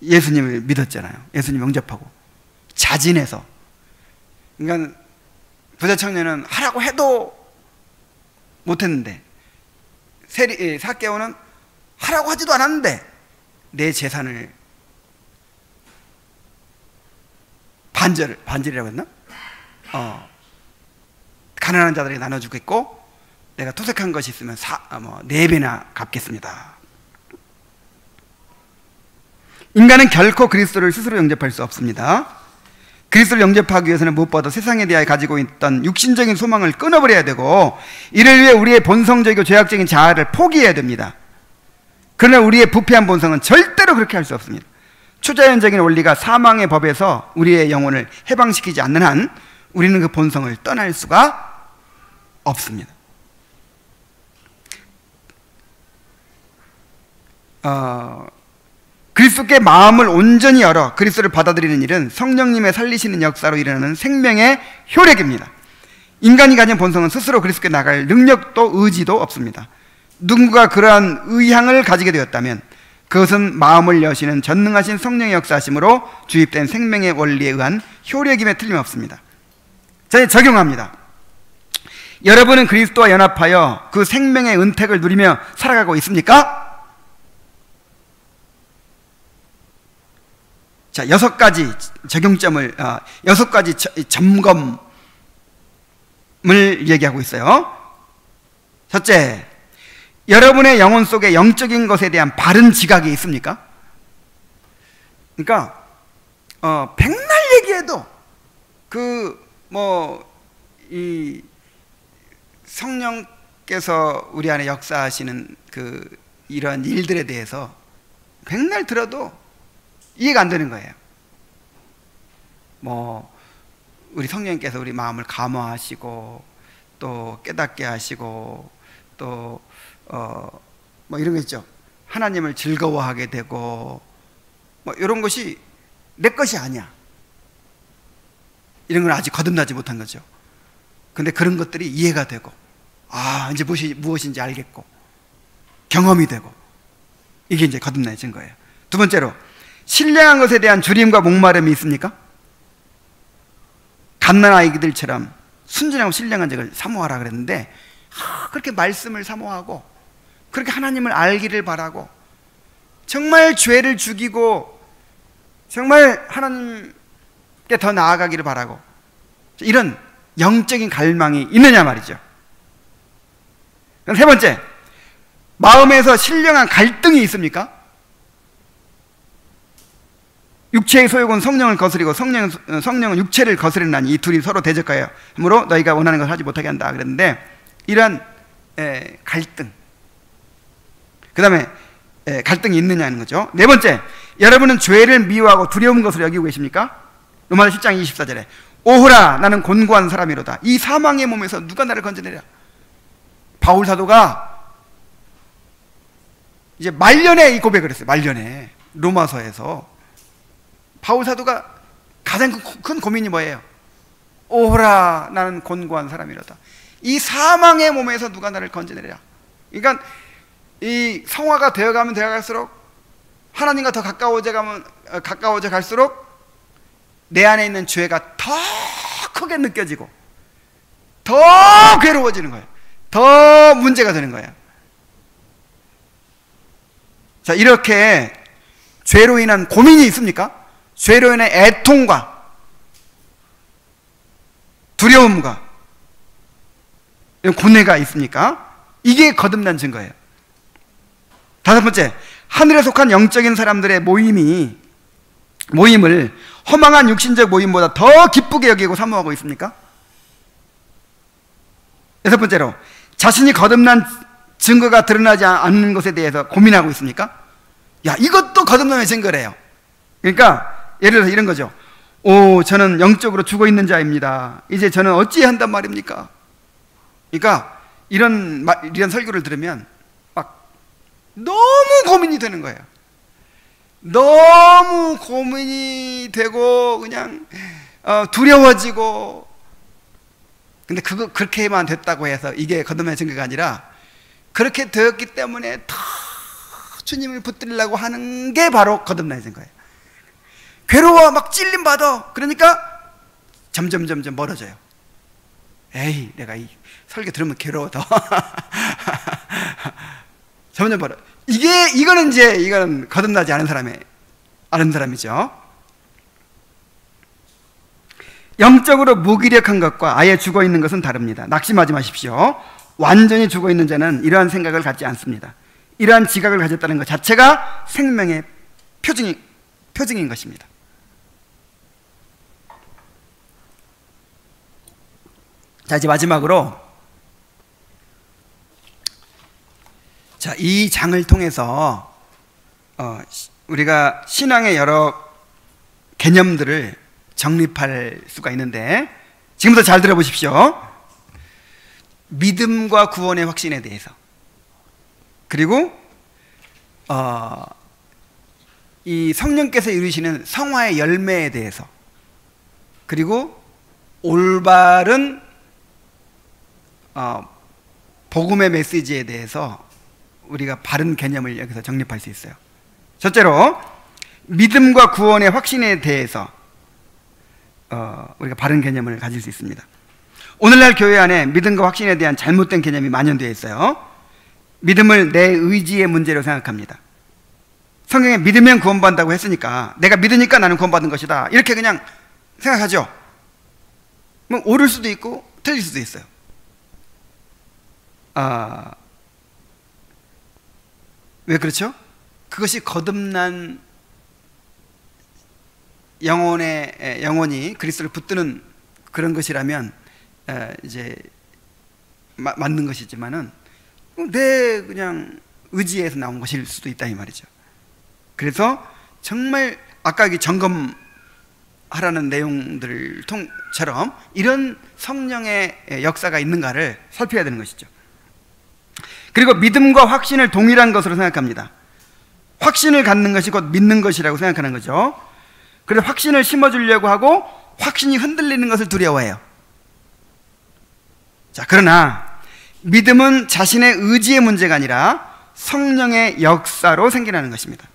예수님을 믿었잖아요. 예수님 영접하고 자진해서. 그러니까 부자 청년은 하라고 해도 못했는데 삭개오는 하라고 하지도 않았는데 내 재산을 반절이라고 했나? 가난한 자들에게 나눠주겠고 내가 토색한 것이 있으면 4배나 갚겠습니다. 인간은 결코 그리스도를 스스로 영접할 수 없습니다. 그리스도를 영접하기 위해서는 무엇보다 세상에 대하여 가지고 있던 육신적인 소망을 끊어버려야 되고 이를 위해 우리의 본성적이고 죄악적인 자아를 포기해야 됩니다. 그러나 우리의 부패한 본성은 절대로 그렇게 할 수 없습니다. 초자연적인 원리가 사망의 법에서 우리의 영혼을 해방시키지 않는 한 우리는 그 본성을 떠날 수가 없습니다. 그리스도께 마음을 온전히 열어 그리스도를 받아들이는 일은 성령님의 살리시는 역사로 일어나는 생명의 효력입니다. 인간이 가진 본성은 스스로 그리스도께 나갈 능력도 의지도 없습니다. 누군가 그러한 의향을 가지게 되었다면 그것은 마음을 여시는 전능하신 성령의 역사하심으로 주입된 생명의 원리에 의한 효력임에 틀림없습니다. 자, 적용합니다. 여러분은 그리스도와 연합하여 그 생명의 은택을 누리며 살아가고 있습니까? 자, 6가지 적용점을, 6가지 점검을 얘기하고 있어요. 첫째, 여러분의 영혼 속에 영적인 것에 대한 바른 지각이 있습니까? 그러니까 백날 얘기해도 이 성령께서 우리 안에 역사하시는 이런 일들에 대해서 백날 들어도 이해가 안 되는 거예요. 우리 성령께서 우리 마음을 감화하시고 또 깨닫게 하시고 또 이런 거 있죠. 하나님을 즐거워하게 되고 이런 것이 내 것이 아니야. 이런 건 아직 거듭나지 못한 거죠. 근데 그런 것들이 이해가 되고 이제 무엇인지 알겠고 경험이 되고 이게 이제 거듭나진 거예요. 두 번째로, 신령한 것에 대한 주림과 목마름이 있습니까? 갓난 아이들처럼 순전하고 신령한 적을 사모하라 그랬는데 그렇게 말씀을 사모하고 그렇게 하나님을 알기를 바라고 정말 죄를 죽이고 정말 하나님께 더 나아가기를 바라고 이런 영적인 갈망이 있느냐 말이죠. 세 번째, 마음에서 신령한 갈등이 있습니까? 육체의 소욕은 성령을 거스리고 성령은 육체를 거스리나니 이 둘이 서로 대적하여 함으로 너희가 원하는 것을 하지 못하게 한다 그랬는데, 이런 갈등, 그 다음에 갈등이 있느냐는 거죠. 네 번째, 여러분은 죄를 미워하고 두려운 것으로 여기고 계십니까? 로마서 10장 24절에 오호라 나는 곤고한 사람이로다. 이 사망의 몸에서 누가 나를 건져내랴. 바울 사도가 이제 말년에 이 고백을 했어요. 말년에 로마서에서 바울 사도가 가장 큰 고민이 뭐예요? 오호라 나는 곤고한 사람이로다. 이 사망의 몸에서 누가 나를 건져내랴. 그러니까 이 성화가 되어가면 되어갈수록 하나님과 더 가까워져 갈수록 내 안에 있는 죄가 더 크게 느껴지고 더 괴로워지는 거예요. 더 문제가 되는 거예요. 자, 이렇게 죄로 인한 고민이 있습니까? 죄로 인한 애통과 두려움과 고뇌가 있습니까? 이게 거듭난 증거예요. 다섯 번째, 하늘에 속한 영적인 사람들의 모임을 허망한 육신적 모임보다 더 기쁘게 여기고 사모하고 있습니까? 여섯 번째로, 자신이 거듭난 증거가 드러나지 않는 것에 대해서 고민하고 있습니까? 야, 이것도 거듭남의 증거래요. 그러니까 예를 들어서 이런 거죠. 저는 영적으로 죽어 있는 자입니다. 이제 저는 어찌해야 한단 말입니까? 그러니까 이런 설교를 들으면 막 너무 고민이 되는 거예요. 너무 고민이 되고 그냥 두려워지고. 근데 그렇게만 됐다고 해서 이게 거듭남의 증거가 아니라, 그렇게 되었기 때문에 더 주님을 붙들려고 하는 게 바로 거듭남의 증거예요. 괴로워, 막 찔림받아. 그러니까 점점 멀어져요. 에이, 내가 이 설교 들으면 괴로워 더. 점점 멀어. 이거는 거듭나지 않은 사람이죠. 영적으로 무기력한 것과 아예 죽어 있는 것은 다릅니다. 낙심하지 마십시오. 완전히 죽어 있는 자는 이러한 생각을 갖지 않습니다. 이러한 지각을 가졌다는 것 자체가 생명의 표징인 것입니다. 자, 이제 마지막으로, 자, 이 장을 통해서 우리가 신앙의 여러 개념들을 정립할 수가 있는데, 지금부터 잘 들어보십시오. 믿음과 구원의 확신에 대해서, 그리고 이 성령께서 이루시는 성화의 열매에 대해서, 그리고 올바른 복음의 메시지에 대해서 우리가 바른 개념을 여기서 정립할 수 있어요. 첫째로 믿음과 구원의 확신에 대해서 우리가 바른 개념을 가질 수 있습니다. 오늘날 교회 안에 믿음과 확신에 대한 잘못된 개념이 만연되어 있어요. 믿음을 내 의지의 문제로 생각합니다. 성경에 믿으면 구원받는다고 했으니까 내가 믿으니까 나는 구원받은 것이다, 이렇게 그냥 생각하죠. 뭐 옳을 수도 있고 틀릴 수도 있어요. 왜 그렇죠? 그것이 거듭난 영혼이 그리스도를 붙드는 그런 것이라면 이제 맞는 것이지만은 내 그냥 의지에서 나온 것일 수도 있다 이 말이죠. 그래서 정말 아까 점검하라는 내용들처럼 이런 성령의 역사가 있는가를 살펴야 되는 것이죠. 그리고 믿음과 확신을 동일한 것으로 생각합니다. 확신을 갖는 것이 곧 믿는 것이라고 생각하는 거죠. 그래서 확신을 심어주려고 하고 확신이 흔들리는 것을 두려워해요. 자, 그러나 믿음은 자신의 의지의 문제가 아니라 성령의 역사로 생겨나는 것입니다.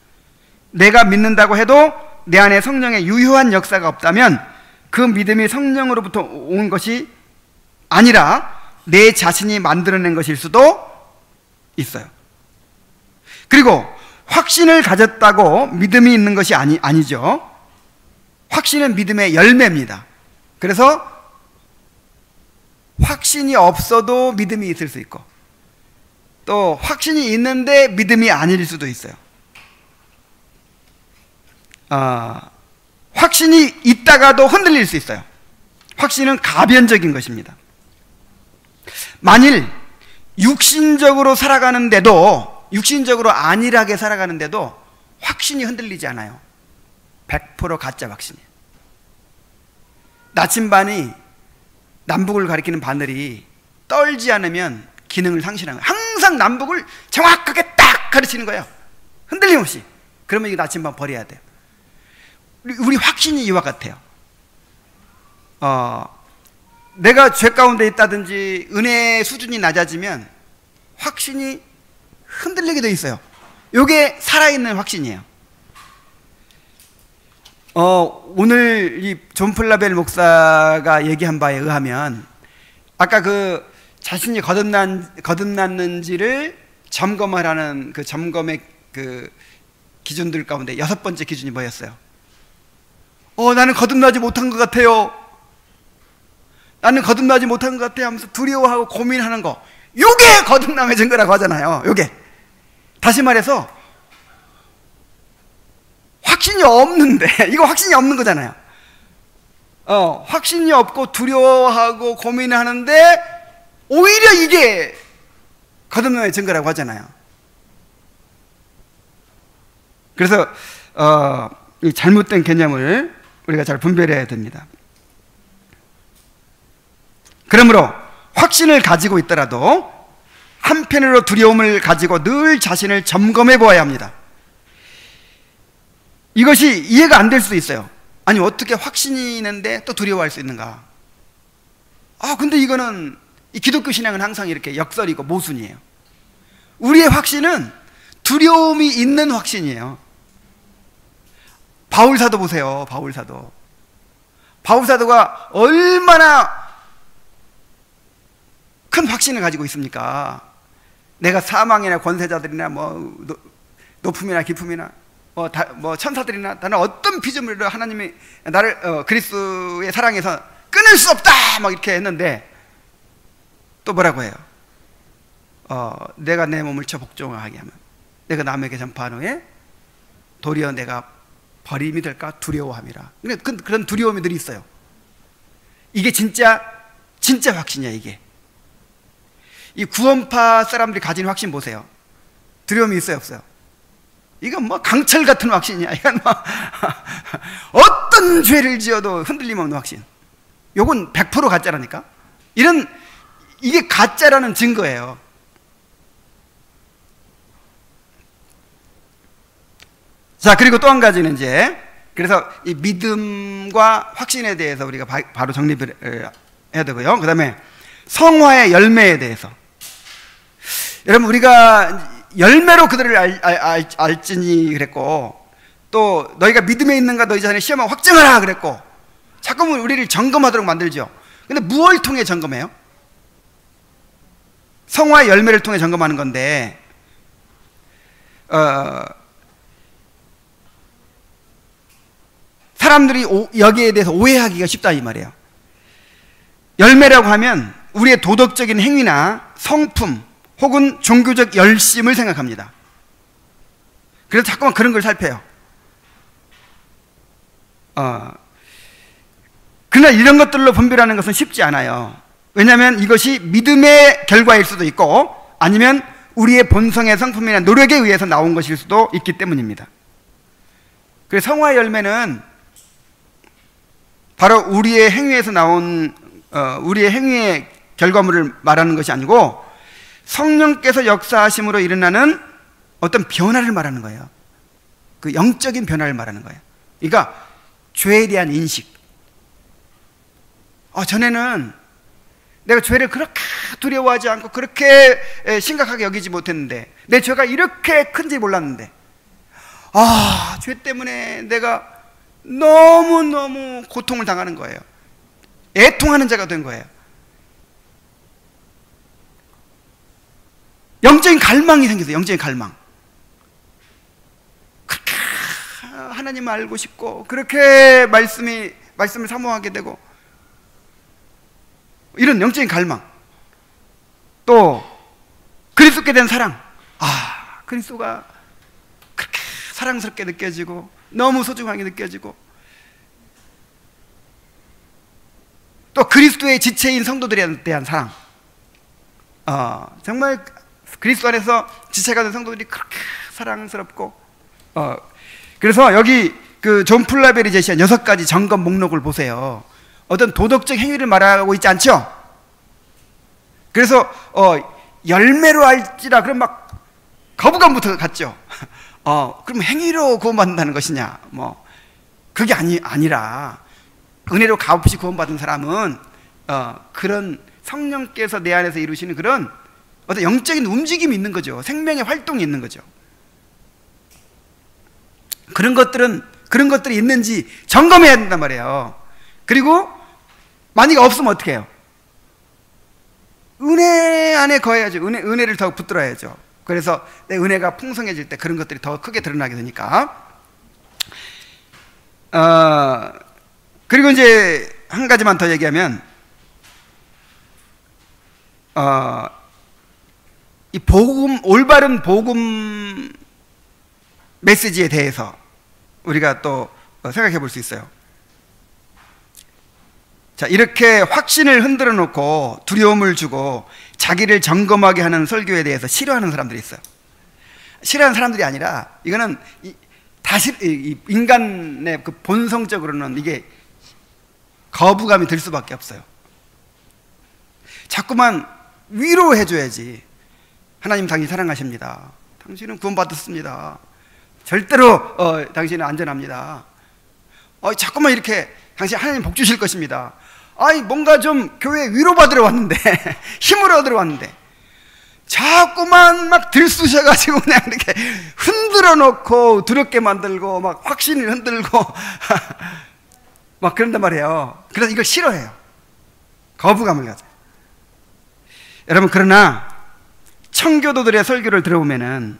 내가 믿는다고 해도 내 안에 성령의 유효한 역사가 없다면 그 믿음이 성령으로부터 온 것이 아니라 내 자신이 만들어낸 것일 수도 있어요. 그리고 확신을 가졌다고 믿음이 있는 것이 아니죠. 확신은 믿음의 열매입니다. 그래서 확신이 없어도 믿음이 있을 수 있고, 또 확신이 있는데 믿음이 아닐 수도 있어요. 확신이 있다가도 흔들릴 수 있어요. 확신은 가변적인 것입니다. 만일 육신적으로 살아가는데도, 육신적으로 안일하게 살아가는데도 확신이 흔들리지 않아요. 100% 가짜 확신이에요. 나침반이 남북을 가리키는 바늘이 떨지 않으면 기능을 상실하는 거예요. 항상 남북을 정확하게 딱 가르치는 거예요. 흔들림 없이. 그러면 이 나침반 버려야 돼요. 우리 확신이 이와 같아요. 내가 죄 가운데 있다든지 은혜의 수준이 낮아지면 확신이 흔들리게 돼 있어요. 이게 살아있는 확신이에요. 오늘 이 존 플라벨 목사가 얘기한 바에 의하면 아까 자신이 거듭났는지를 점검하라는 그 점검의 그 기준들 가운데 6번째 기준이 뭐였어요? 나는 거듭나지 못한 것 같아요. 나는 거듭나지 못한 것 같아요 하면서 두려워하고 고민하는 거, 요게 거듭남의 증거라고 하잖아요. 요게 다시 말해서 확신이 없는데, 이거 확신이 없는 거잖아요. 확신이 없고 두려워하고 고민하는데 오히려 이게 거듭남의 증거라고 하잖아요. 그래서 이 잘못된 개념을 우리가 잘 분별해야 됩니다. 그러므로 확신을 가지고 있더라도 한편으로 두려움을 가지고 늘 자신을 점검해 보아야 합니다. 이것이 이해가 안 될 수도 있어요. 아니, 어떻게 확신이 있는데 또 두려워할 수 있는가? 근데 이거는 이 기독교 신앙은 항상 이렇게 역설이고 모순이에요. 우리의 확신은 두려움이 있는 확신이에요. 바울사도 보세요. 바울사도가 얼마나 큰 확신을 가지고 있습니까? 내가 사망이나 권세자들이나 높음이나 깊음이나 천사들이나 나는 어떤 피조물로 하나님이 나를 그리스도의 사랑에서 끊을 수 없다 막 이렇게 했는데 또 뭐라고 해요? 내가 내 몸을 쳐 복종하게 하면 내가 남에게 전파한 후에 도리어 내가 버림이 될까 두려워함이라. 그런 두려움들이 있어요. 이게 진짜 확신이야. 이게 이 구원파 사람들이 가진 확신 보세요. 두려움이 있어요, 없어요? 이건 강철 같은 확신이야. 이건 어떤 죄를 지어도 흔들림 없는 확신. 요건 100% 가짜라니까. 이게 가짜라는 증거예요. 자, 그리고 또 한 가지는 이제, 그래서 이 믿음과 확신에 대해서 우리가 바로 정립을 해야 되고요. 그 다음에 성화의 열매에 대해서. 여러분, 우리가 열매로 그들을 알지니 그랬고, 또 너희가 믿음에 있는가 너희 자신의 시험을 확증하라 그랬고, 자꾸 우리를 점검하도록 만들죠. 근데 무엇을 통해 점검해요? 성화의 열매를 통해 점검하는 건데, 사람들이 여기에 대해서 오해하기가 쉽다 이 말이에요. 열매라고 하면 우리의 도덕적인 행위나 성품 혹은 종교적 열심을 생각합니다. 그래서 자꾸만 그런 걸 살펴요. 그러나 이런 것들로 분별하는 것은 쉽지 않아요. 왜냐하면 이것이 믿음의 결과일 수도 있고, 아니면 우리의 본성의 성품이나 노력에 의해서 나온 것일 수도 있기 때문입니다. 그래서 성화의 열매는 바로 우리의 행위에서 나온 우리의 행위의 결과물을 말하는 것이 아니고, 성령께서 역사하심으로 일어나는 어떤 변화를 말하는 거예요. 그 영적인 변화를 말하는 거예요. 그러니까 죄에 대한 인식. 전에는 내가 죄를 그렇게 두려워하지 않고 그렇게 심각하게 여기지 못했는데, 내 죄가 이렇게 큰지 몰랐는데, 죄 때문에 내가 너무너무 고통을 당하는 거예요. 애통하는 자가 된 거예요. 영적인 갈망이 생겼어요. 영적인 갈망. 그렇게 하나님을 알고 싶고, 그렇게 말씀을 사모하게 되고, 이런 영적인 갈망. 또 그리스도께 대한 사랑. 그리스도가 그렇게 사랑스럽게 느껴지고 너무 소중하게 느껴지고, 또 그리스도의 지체인 성도들에 대한 사랑. 정말 그리스도 안에서 지체가 된 성도들이 그렇게 사랑스럽고, 그래서 여기 그 존 플라벨이 제시한 6가지 점검 목록을 보세요. 어떤 도덕적 행위를 말하고 있지 않죠? 그래서 열매로 알지라 그럼 막 거부감부터 갔죠. 그럼 행위로 구원받는다는 것이냐? 그게 아니라 은혜로 값없이 구원받은 사람은 그런 성령께서 내 안에서 이루시는 그런 어떤 영적인 움직임이 있는 거죠. 생명의 활동이 있는 거죠. 그런 것들이 있는지 점검해야 된단 말이에요. 그리고 만약에 없으면 어떻게 해요? 은혜 안에 거해야죠. 은혜를 더 붙들어야죠. 그래서 내 은혜가 풍성해질 때 그런 것들이 더 크게 드러나게 되니까. 그리고 이제 한 가지만 더 얘기하면, 이 올바른 복음 메시지에 대해서 우리가 또 생각해 볼 수 있어요. 자, 이렇게 확신을 흔들어 놓고 두려움을 주고 자기를 점검하게 하는 설교에 대해서 싫어하는 사람들이 있어요. 싫어하는 사람들이 아니라, 이거는 인간의 그 본성적으로는 이게 거부감이 들 수밖에 없어요. 자꾸만 위로해줘야지. 하나님 당신 사랑하십니다. 당신은 구원받았습니다. 절대로 당신은 안전합니다. 자꾸만 이렇게 당신 하나님 복 주실 것입니다. 뭔가 좀 교회 위로받으러 왔는데 힘을 얻으러 왔는데 자꾸만 막 들쑤셔가지고 그냥 이렇게 흔들어 놓고 두렵게 만들고 막 확신을 흔들고 막 그런단 말이에요. 그래서 이걸 싫어해요. 거부감을 가져요. 여러분, 그러나 청교도들의 설교를 들어보면은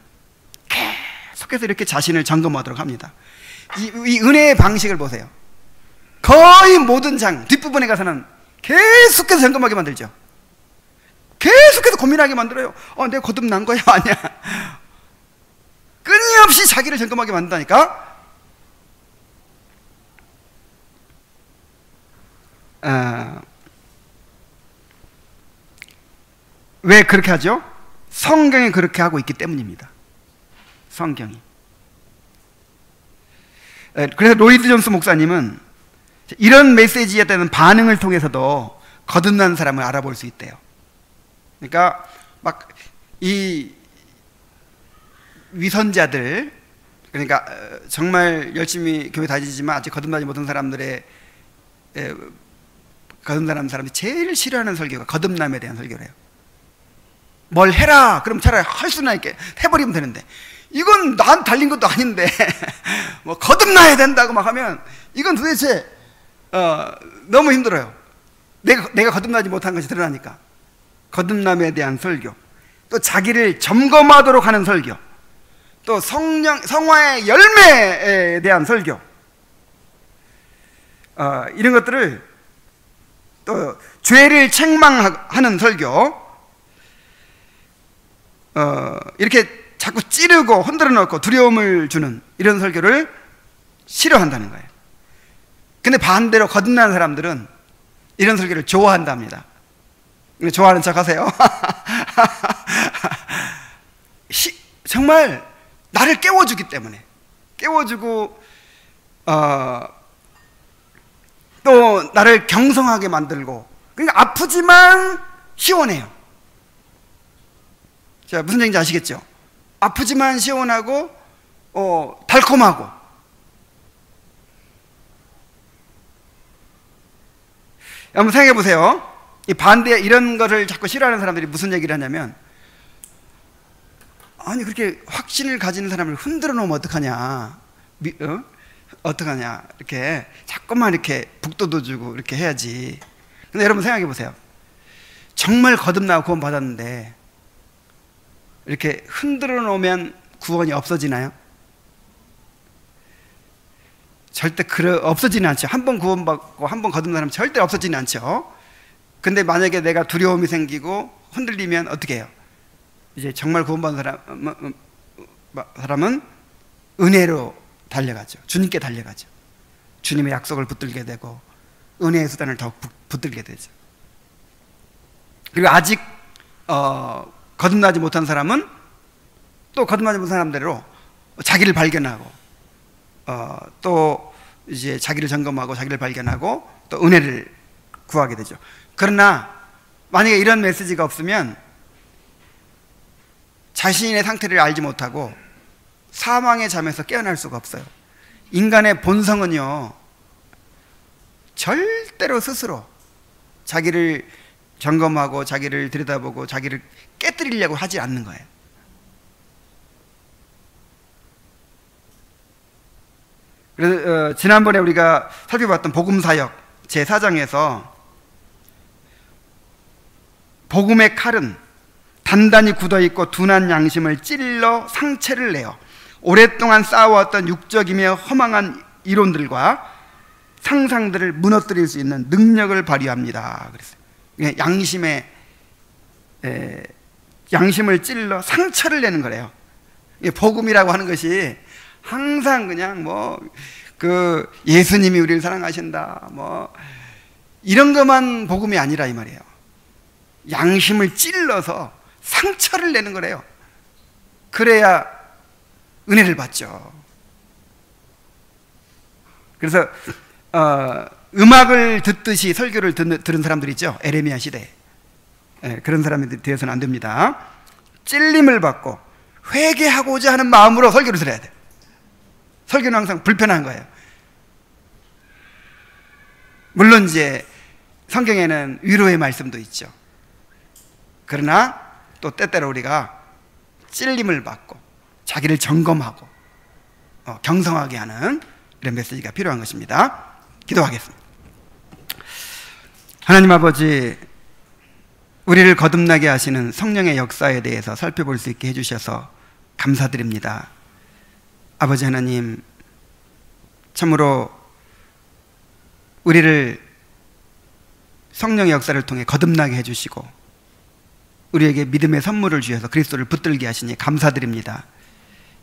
계속해서 이렇게 자신을 점검하도록 합니다. 이 은혜의 방식을 보세요. 거의 모든 뒷부분에 가서는 계속해서 점검하게 만들죠. 계속해서 고민하게 만들어요. 내가 거듭난 거야 아니야? 끊임없이 자기를 점검하게 만든다니까. 왜 그렇게 하죠? 성경이 그렇게 하고 있기 때문입니다. 성경이. 그래서 로이드 존스 목사님은 이런 메시지에 대한 반응을 통해서도 거듭난 사람을 알아볼 수 있대요. 그러니까 막 이 위선자들, 그러니까 정말 열심히 교회 다니지만 아직 거듭나지 못한 사람들이 제일 싫어하는 설교가 거듭남에 대한 설교래요. 뭘 해라 그럼 차라리 할 수나 있게 해버리면 되는데, 이건 난 달린 것도 아닌데 뭐 거듭나야 된다고 막 하면 이건 도대체 너무 힘들어요. 내가 거듭나지 못한 것이 드러나니까. 거듭남에 대한 설교, 또 자기를 점검하도록 하는 설교, 또 성화의 열매에 대한 설교, 이런 것들을, 또 죄를 책망하는 설교, 이렇게 자꾸 찌르고 흔들어 놓고 두려움을 주는 이런 설교를 싫어한다는 거예요. 근데 반대로 거듭난 사람들은 이런 설교를 좋아한답니다. 좋아하는 척 하세요. 정말 나를 깨워주기 때문에, 깨워주고 또 나를 경성하게 만들고, 그러니까 아프지만 시원해요. 자, 무슨 얘기인지 아시겠죠? 아프지만 시원하고 달콤하고. 한번 생각해 보세요. 이 반대, 이런 거를 자꾸 싫어하는 사람들이 무슨 얘기를 하냐면, 아니 그렇게 확신을 가지는 사람을 흔들어 놓으면 어떡하냐, 어떡하냐, 이렇게 자꾸만 이렇게 북돋워 주고 이렇게 해야지. 근데 여러분 생각해 보세요. 정말 거듭나고 구원 받았는데 이렇게 흔들어 놓으면 구원이 없어지나요? 절대 없어지는 않죠. 한 번 구원받고 한 번 거듭난 사람은 절대 없어지는 않죠. 근데 만약에 내가 두려움이 생기고 흔들리면 어떻게 해요? 이제 정말 구원받은 사람은 은혜로 달려가죠. 주님께 달려가죠. 주님의 약속을 붙들게 되고 은혜의 수단을 더욱 붙들게 되죠. 그리고 아직 거듭나지 못한 사람은 또 거듭나지 못한 사람대로 자기를 발견하고 또 이제 자기를 점검하고 자기를 발견하고 또 은혜를 구하게 되죠. 그러나 만약에 이런 메시지가 없으면 자신의 상태를 알지 못하고 사망의 잠에서 깨어날 수가 없어요. 인간의 본성은요, 절대로 스스로 자기를 점검하고 자기를 들여다보고 자기를 깨뜨리려고 하지 않는 거예요. 그래서 지난번에 우리가 살펴봤던 복음사역 제4장에서 복음의 칼은 단단히 굳어있고 둔한 양심을 찔러 상처를 내어 오랫동안 쌓아왔던 육적이며 허망한 이론들과 상상들을 무너뜨릴 수 있는 능력을 발휘합니다. 그랬어요. 양심을 찔러 상처를 내는 거래요. 복음이라고 하는 것이 항상 그냥 예수님이 우리를 사랑하신다 이런 것만 복음이 아니라 이 말이에요. 양심을 찔러서 상처를 내는 거래요. 그래야 은혜를 받죠. 그래서 음악을 듣듯이 설교를 들은 사람들 있죠. 에레미야 시대. 그런 사람이 되어서는 안 됩니다. 찔림을 받고 회개하고자 하는 마음으로 설교를 들어야 돼요. 설교는 항상 불편한 거예요. 물론 이제 성경에는 위로의 말씀도 있죠. 그러나 또 때때로 우리가 찔림을 받고 자기를 점검하고 경성하게 하는 이런 메시지가 필요한 것입니다. 기도하겠습니다. 하나님 아버지, 우리를 거듭나게 하시는 성령의 역사에 대해서 살펴볼 수 있게 해주셔서 감사드립니다. 아버지 하나님, 참으로 우리를 성령의 역사를 통해 거듭나게 해주시고 우리에게 믿음의 선물을 주셔서 그리스도를 붙들게 하시니 감사드립니다.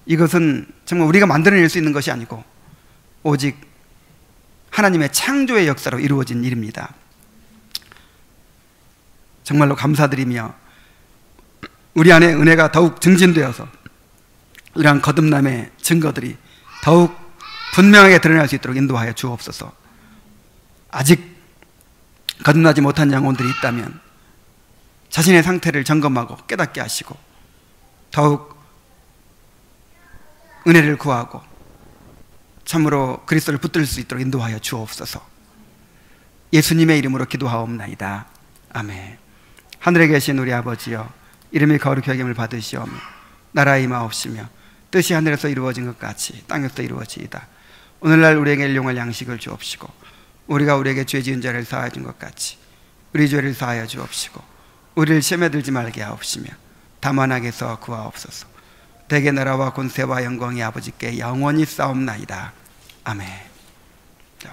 이것은 정말 우리가 만들어낼 수 있는 것이 아니고 오직 하나님의 창조의 역사로 이루어진 일입니다. 정말로 감사드리며 우리 안에 은혜가 더욱 증진되어서 이러한 거듭남의 증거들이 더욱 분명하게 드러날 수 있도록 인도하여 주옵소서. 아직 거듭나지 못한 영혼들이 있다면 자신의 상태를 점검하고 깨닫게 하시고 더욱 은혜를 구하고 참으로 그리스도를 붙들 수 있도록 인도하여 주옵소서. 예수님의 이름으로 기도하옵나이다. 아멘. 하늘에 계신 우리 아버지여, 이름이 거룩히 여김을 받으시오며 나라의 임하옵시며 뜻이 하늘에서 이루어진 것 같이 땅에서 이루어지이다. 오늘날 우리에게 일용할 양식을 주옵시고 우리가 우리에게 죄 지은 자를 사하여 준 것 같이 우리 죄를 사하여 주옵시고 우리를 시험에 들지 말게 하옵시며 다만 악에서 구하옵소서. 대개 나라와 권세와 영광이 아버지께 영원히 싸움나이다. 아멘. 자,